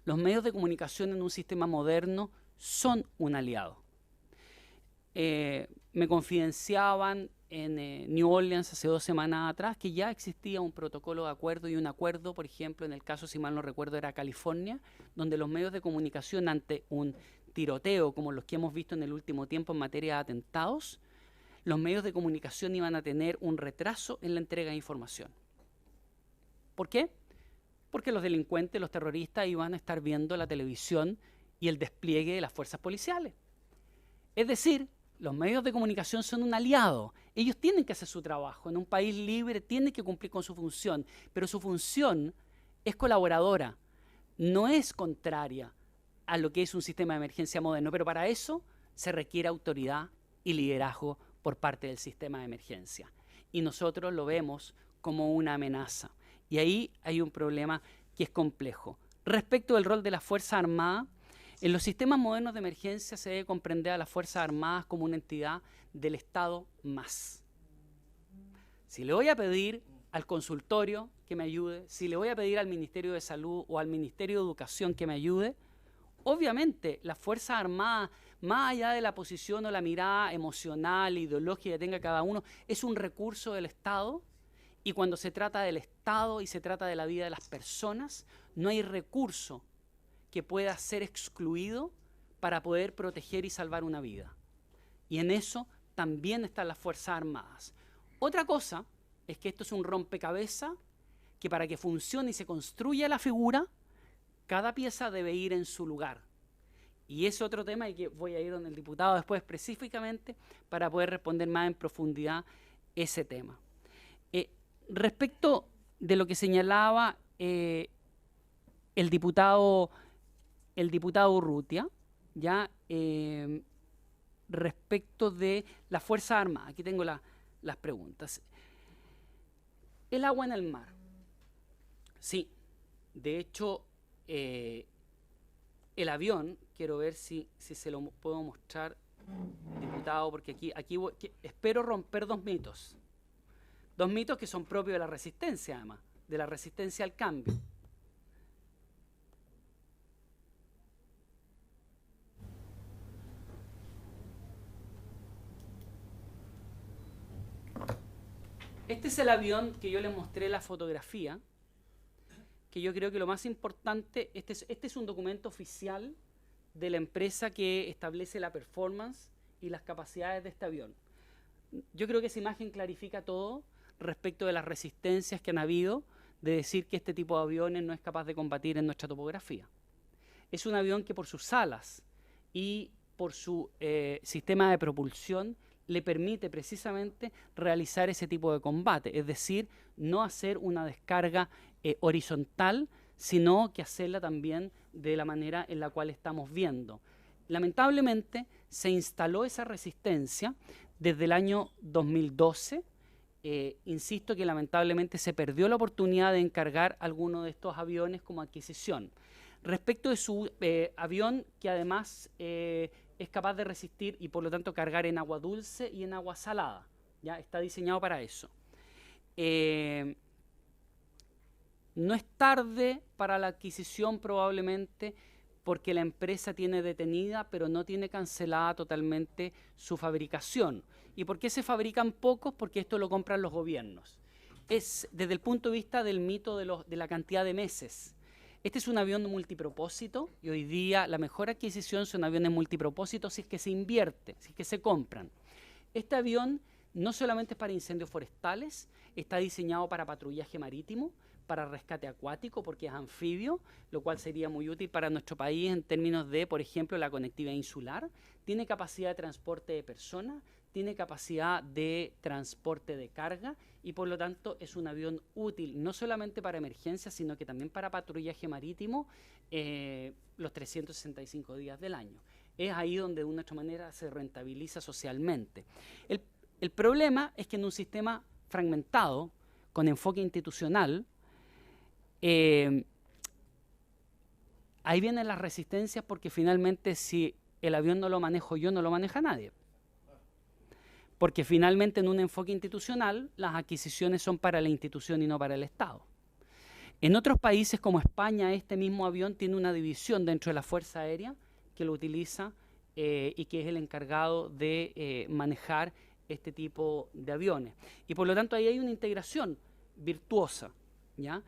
los medios de comunicación en un sistema moderno son un aliado. Me confidenciaban en New Orleans hace 2 semanas atrás que ya existía un protocolo de acuerdo y un acuerdo, por ejemplo, en el caso, si mal no recuerdo, era California, donde los medios de comunicación ante un tiroteo como los que hemos visto en el último tiempo en materia de atentados, los medios de comunicación iban a tener un retraso en la entrega de información. ¿Por qué? Porque los delincuentes, los terroristas iban a estar viendo la televisión y el despliegue de las fuerzas policiales. Es decir, los medios de comunicación son un aliado. Ellos tienen que hacer su trabajo. En un país libre tienen que cumplir con su función, pero su función es colaboradora, no es contraria a lo que es un sistema de emergencia moderno, pero para eso se requiere autoridad y liderazgo por parte del sistema de emergencia. Y nosotros lo vemos como una amenaza. Y ahí hay un problema que es complejo. Respecto del rol de las Fuerzas Armadas, en los sistemas modernos de emergencia se debe comprender a las Fuerzas Armadas como una entidad del Estado más. Si le voy a pedir al consultorio que me ayude, si le voy a pedir al Ministerio de Salud o al Ministerio de Educación que me ayude, obviamente las Fuerzas Armadas, más allá de la posición o la mirada emocional, ideológica que tenga cada uno, es un recurso del Estado. Y cuando se trata del Estado y se trata de la vida de las personas, no hay recurso que pueda ser excluido para poder proteger y salvar una vida. Y en eso también están las Fuerzas Armadas. Otra cosa es que esto es un rompecabezas que para que funcione y se construya la figura, cada pieza debe ir en su lugar. Y es otro tema y que voy a ir donde el diputado después específicamente para poder responder más en profundidad ese tema. Respecto de lo que señalaba el diputado Urrutia, ya respecto de las Fuerzas Armadas, aquí tengo las preguntas. El agua en el mar. Sí, de hecho, el avión, quiero ver si se lo puedo mostrar, diputado, porque aquí espero romper 2 mitos. 2 mitos que son propios de la resistencia, además, de la resistencia al cambio. Este es el avión que yo les mostré la fotografía, que yo creo que lo más importante, este es un documento oficial de la empresa que establece la performance y las capacidades de este avión. Yo creo que esa imagen clarifica todo respecto de las resistencias que han habido de decir que este tipo de aviones no es capaz de combatir en nuestra topografía. Es un avión que por sus alas y por su sistema de propulsión le permite precisamente realizar ese tipo de combate, es decir, no hacer una descarga horizontal, sino que hacerla también de la manera en la cual estamos viendo. Lamentablemente se instaló esa resistencia desde el año 2012. Insisto que lamentablemente se perdió la oportunidad de encargar alguno de estos aviones como adquisición. Respecto de su avión, que además es capaz de resistir y por lo tanto cargar en agua dulce y en agua salada, ¿ya? Está diseñado para eso. No es tarde para la adquisición probablemente, porque la empresa tiene detenida, pero no tiene cancelada totalmente su fabricación. ¿Y por qué se fabrican pocos? Porque esto lo compran los gobiernos. Es desde el punto de vista del mito de la cantidad de meses. Este es un avión multipropósito y hoy día la mejor adquisición son aviones multipropósitos si es que se invierte, si es que se compran. Este avión no solamente es para incendios forestales, está diseñado para patrullaje marítimo, para rescate acuático, porque es anfibio, lo cual sería muy útil para nuestro país en términos de, por ejemplo, la conectividad insular. Tiene capacidad de transporte de personas, tiene capacidad de transporte de carga y por lo tanto es un avión útil no solamente para emergencias, sino que también para patrullaje marítimo los 365 días del año. Es ahí donde de una otra manera se rentabiliza socialmente. El problema es que en un sistema fragmentado, con enfoque institucional, ahí vienen las resistencias, porque finalmente si el avión no lo manejo yo, no lo maneja nadie. Porque finalmente en un enfoque institucional las adquisiciones son para la institución y no para el Estado. En otros países como España, este mismo avión tiene una división dentro de la Fuerza Aérea que lo utiliza y que es el encargado de manejar este tipo de aviones. Y por lo tanto ahí hay una integración virtuosa, ¿ya?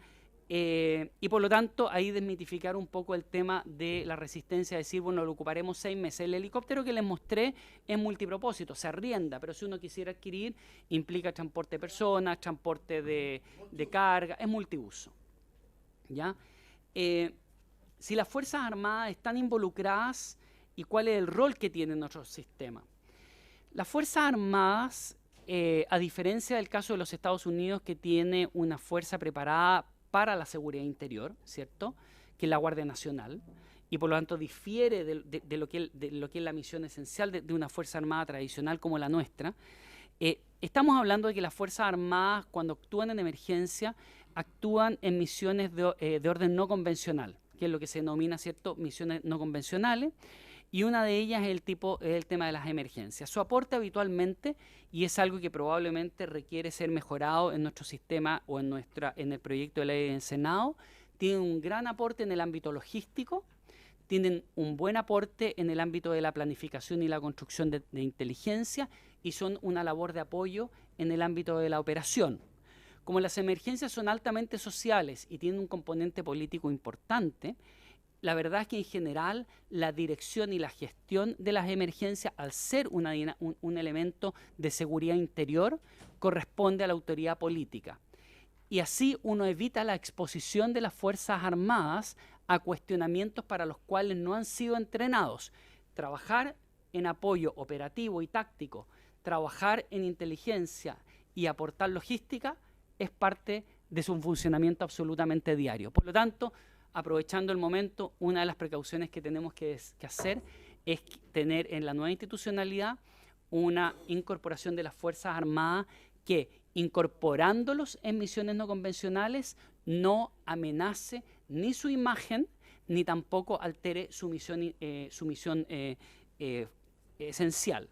Y por lo tanto ahí desmitificar un poco el tema de la resistencia, decir, bueno, lo ocuparemos 6 meses. El helicóptero que les mostré es multipropósito, se arrienda, pero si uno quisiera adquirir, implica transporte de personas, transporte de carga, es multiuso, ¿ya? Si las Fuerzas Armadas están involucradas y cuál es el rol que tienen nuestro sistema. Las Fuerzas Armadas, a diferencia del caso de los Estados Unidos, que tiene una fuerza preparada para la seguridad interior, ¿cierto?, que es la Guardia Nacional, y por lo tanto difiere de lo que es la misión esencial de una Fuerza Armada tradicional como la nuestra. Estamos hablando de que las Fuerzas Armadas, cuando actúan en emergencia, actúan en misiones de orden no convencional, que es lo que se denomina, ¿cierto?, misiones no convencionales, y una de ellas es el tema de las emergencias. Su aporte habitualmente, y es algo que probablemente requiere ser mejorado en nuestro sistema o en el proyecto de ley del Senado, tienen un gran aporte en el ámbito logístico, tienen un buen aporte en el ámbito de la planificación y la construcción de inteligencia, y son una labor de apoyo en el ámbito de la operación. Como las emergencias son altamente sociales y tienen un componente político importante, la verdad es que en general la dirección y la gestión de las emergencias, al ser un elemento de seguridad interior, corresponde a la autoridad política. Y así uno evita la exposición de las Fuerzas Armadas a cuestionamientos para los cuales no han sido entrenados. Trabajar en apoyo operativo y táctico, trabajar en inteligencia y aportar logística es parte de su funcionamiento absolutamente diario. Por lo tanto, aprovechando el momento, una de las precauciones que tenemos que hacer es tener en la nueva institucionalidad una incorporación de las Fuerzas Armadas que, incorporándolos en misiones no convencionales, no amenace ni su imagen, ni tampoco altere su misión esencial.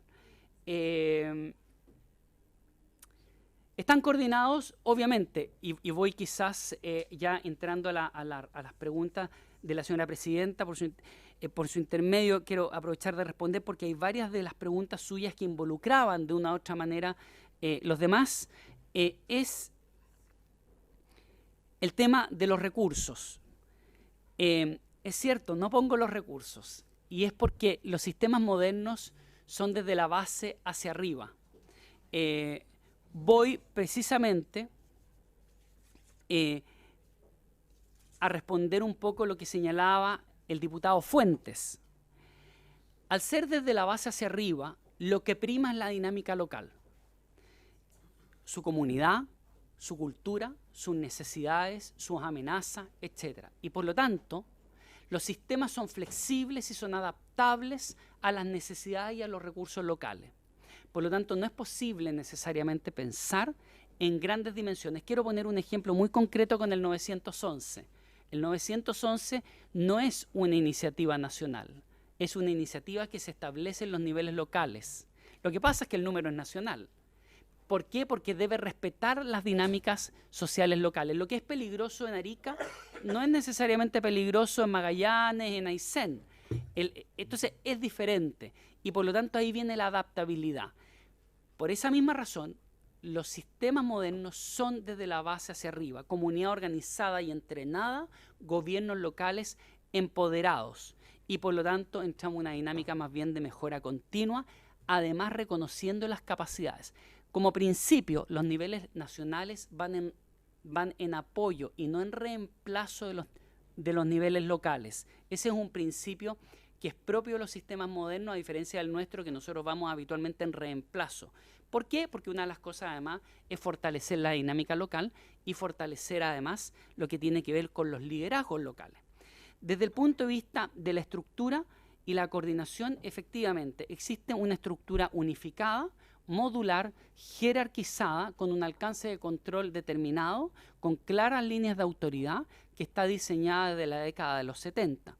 Están coordinados, obviamente, y voy quizás ya entrando a las preguntas de la señora presidenta, por su intermedio quiero aprovechar de responder, porque hay varias de las preguntas suyas que involucraban de una u otra manera los demás. Es el tema de los recursos. Es cierto, no pongo los recursos, y es porque los sistemas modernos son desde la base hacia arriba. Voy precisamente a responder un poco lo que señalaba el diputado Fuentes. Al ser desde la base hacia arriba, lo que prima es la dinámica local, su comunidad, su cultura, sus necesidades, sus amenazas, etc. Y por lo tanto, los sistemas son flexibles y son adaptables a las necesidades y a los recursos locales. Por lo tanto, no es posible necesariamente pensar en grandes dimensiones. Quiero poner un ejemplo muy concreto con el 911. El 911 no es una iniciativa nacional, es una iniciativa que se establece en los niveles locales. Lo que pasa es que el número es nacional. ¿Por qué? Porque debe respetar las dinámicas sociales locales. Lo que es peligroso en Arica no es necesariamente peligroso en Magallanes, en Aysén. Entonces es diferente y por lo tanto ahí viene la adaptabilidad. Por esa misma razón, los sistemas modernos son desde la base hacia arriba, comunidad organizada y entrenada, gobiernos locales empoderados y por lo tanto entramos en una dinámica más bien de mejora continua, además reconociendo las capacidades. Como principio, los niveles nacionales van en apoyo y no en reemplazo de los niveles locales. Ese es un principio que es propio de los sistemas modernos, a diferencia del nuestro, que nosotros vamos habitualmente en reemplazo. ¿Por qué? Porque una de las cosas además es fortalecer la dinámica local y fortalecer además lo que tiene que ver con los liderazgos locales. Desde el punto de vista de la estructura y la coordinación, efectivamente, existe una estructura unificada, modular, jerarquizada, con un alcance de control determinado, con claras líneas de autoridad, que está diseñada desde la década de los 70.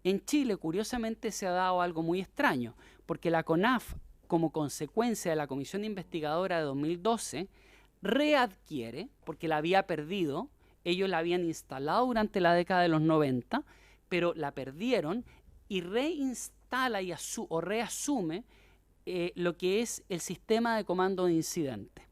En Chile, curiosamente, se ha dado algo muy extraño, porque la CONAF, como consecuencia de la Comisión Investigadora de 2012, readquiere, porque la había perdido, ellos la habían instalado durante la década de los 90, pero la perdieron y reinstala o reasume lo que es el sistema de comando de incidentes,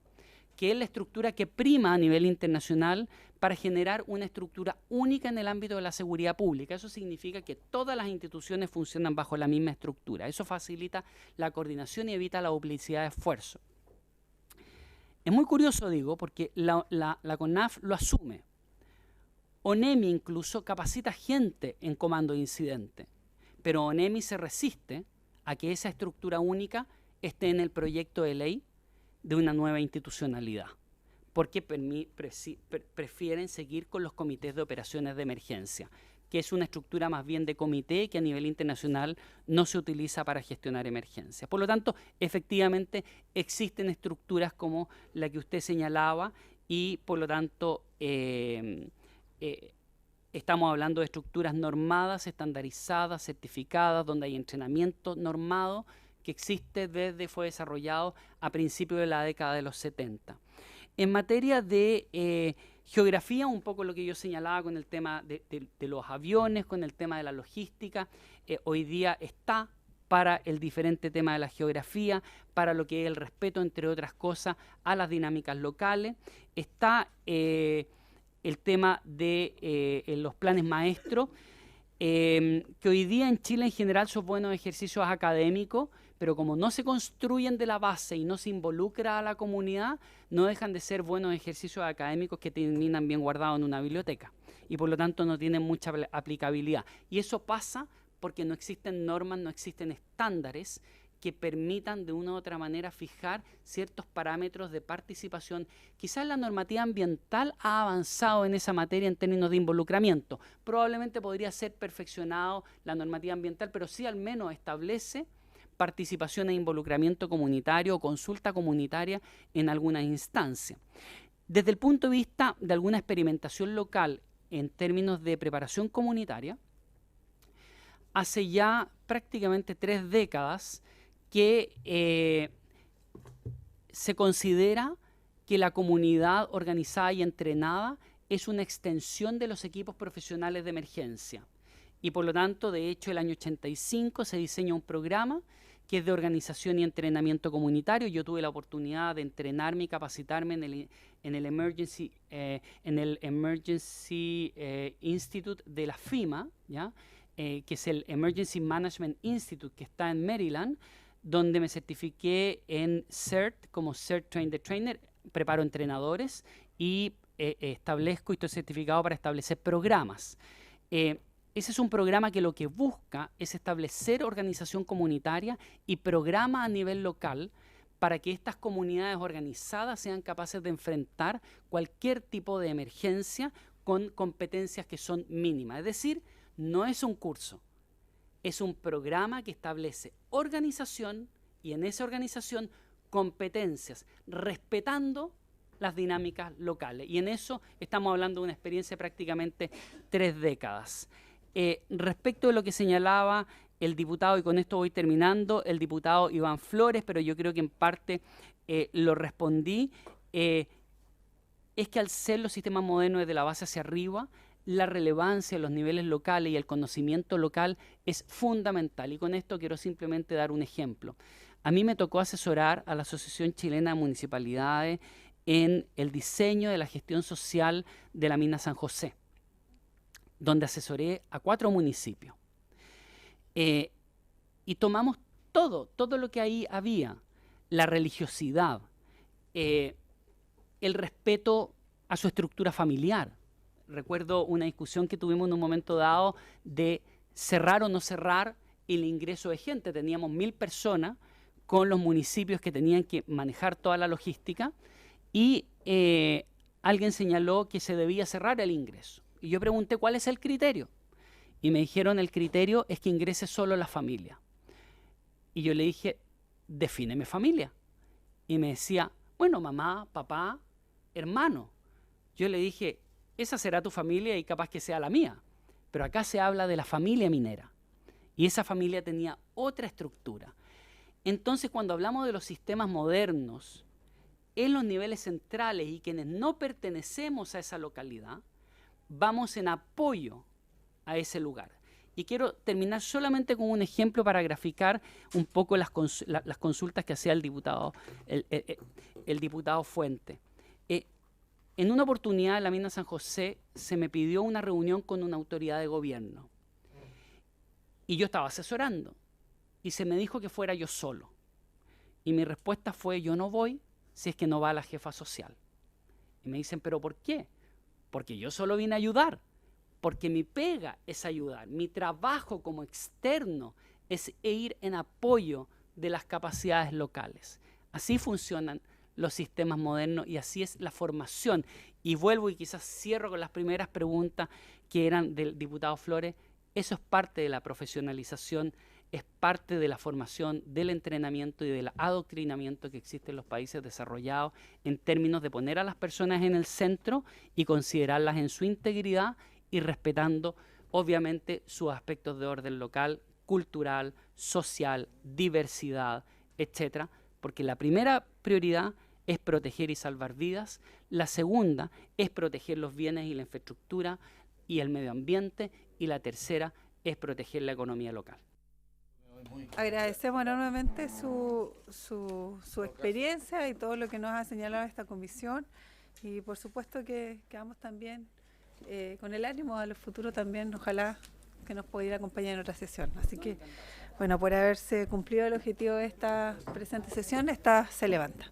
que es la estructura que prima a nivel internacional para generar una estructura única en el ámbito de la seguridad pública. Eso significa que todas las instituciones funcionan bajo la misma estructura. Eso facilita la coordinación y evita la duplicidad de esfuerzo. Es muy curioso, digo, porque la CONAF lo asume. ONEMI incluso capacita gente en comando de incidente, pero ONEMI se resiste a que esa estructura única esté en el proyecto de ley de una nueva institucionalidad, porque prefieren seguir con los comités de operaciones de emergencia, que es una estructura más bien de comité que a nivel internacional no se utiliza para gestionar emergencias. Por lo tanto, efectivamente existen estructuras como la que usted señalaba y por lo tanto estamos hablando de estructuras normadas, estandarizadas, certificadas, donde hay entrenamiento normado que existe fue desarrollado a principios de la década de los 70. En materia de geografía, un poco lo que yo señalaba con el tema de los aviones, con el tema de la logística, hoy día está para el diferente tema de la geografía, para lo que es el respeto, entre otras cosas, a las dinámicas locales. Está el tema de los planes maestros, que hoy día en Chile en general son buenos ejercicios académicos, pero como no se construyen de la base y no se involucra a la comunidad, no dejan de ser buenos ejercicios académicos que terminan bien guardados en una biblioteca y por lo tanto no tienen mucha aplicabilidad. Y eso pasa porque no existen normas, no existen estándares que permitan de una u otra manera fijar ciertos parámetros de participación. Quizás la normativa ambiental ha avanzado en esa materia en términos de involucramiento. Probablemente podría ser perfeccionado la normativa ambiental, pero sí al menos establece participación e involucramiento comunitario o consulta comunitaria en algunas instancias. Desde el punto de vista de alguna experimentación local en términos de preparación comunitaria, hace ya prácticamente 3 décadas que se considera que la comunidad organizada y entrenada es una extensión de los equipos profesionales de emergencia. Y por lo tanto, de hecho, el año 85 se diseña un programa que es de organización y entrenamiento comunitario. Yo tuve la oportunidad de entrenarme y capacitarme en el Emergency Institute de la FEMA, ¿ya? Que es el Emergency Management Institute, que está en Maryland, donde me certifiqué en CERT, como CERT Train the Trainer, preparo entrenadores y establezco y estoy certificado para establecer programas. Ese es un programa que lo que busca es establecer organización comunitaria y programa a nivel local para que estas comunidades organizadas sean capaces de enfrentar cualquier tipo de emergencia con competencias que son mínimas. Es decir, no es un curso, es un programa que establece organización y en esa organización competencias, respetando las dinámicas locales. Y en eso estamos hablando de una experiencia de prácticamente 3 décadas. Respecto de lo que señalaba el diputado, y con esto voy terminando, el diputado Iván Flores, pero yo creo que en parte lo respondí, es que al ser los sistemas modernos desde la base hacia arriba, la relevancia de los niveles locales y el conocimiento local es fundamental. Y con esto quiero simplemente dar un ejemplo. A mí me tocó asesorar a la Asociación Chilena de Municipalidades en el diseño de la gestión social de la mina San José, donde asesoré a 4 municipios. Y tomamos todo lo que ahí había, la religiosidad, el respeto a su estructura familiar. Recuerdo una discusión que tuvimos en un momento dado de cerrar o no cerrar el ingreso de gente. Teníamos 1000 personas con los municipios que tenían que manejar toda la logística y alguien señaló que se debía cerrar el ingreso. Y yo pregunté cuál es el criterio. Y me dijeron el criterio es que ingrese solo la familia. Y yo le dije, defíneme familia. Y me decía, bueno, mamá, papá, hermano. Yo le dije, esa será tu familia y capaz que sea la mía. Pero acá se habla de la familia minera. Y esa familia tenía otra estructura. Entonces, cuando hablamos de los sistemas modernos, en los niveles centrales y quienes no pertenecemos a esa localidad, vamos en apoyo a ese lugar. Y quiero terminar solamente con un ejemplo para graficar un poco las consultas que hacía el diputado Fuente. En una oportunidad en la mina San José se me pidió una reunión con una autoridad de gobierno. Y yo estaba asesorando. Y se me dijo que fuera yo solo. Y mi respuesta fue, yo no voy si es que no va la jefa social. Y me dicen, ¿pero por qué? Porque yo solo vine a ayudar. Porque mi pega es ayudar. Mi trabajo como externo es ir en apoyo de las capacidades locales. Así funcionan los sistemas modernos y así es la formación. Y vuelvo y quizás cierro con las primeras preguntas que eran del diputado Flores. Eso es parte de la profesionalización, es parte de la formación, del entrenamiento y del adoctrinamiento que existe en los países desarrollados en términos de poner a las personas en el centro y considerarlas en su integridad y respetando, obviamente, sus aspectos de orden local, cultural, social, diversidad, etcétera, porque la primera prioridad es proteger y salvar vidas, la segunda es proteger los bienes y la infraestructura y el medio ambiente, y la tercera es proteger la economía local. Agradecemos enormemente su experiencia y todo lo que nos ha señalado esta comisión, y por supuesto que quedamos también con el ánimo a lo futuro también, ojalá que nos pudiera acompañar en otra sesión. Así que, bueno, por haberse cumplido el objetivo de esta presente sesión, esta se levanta.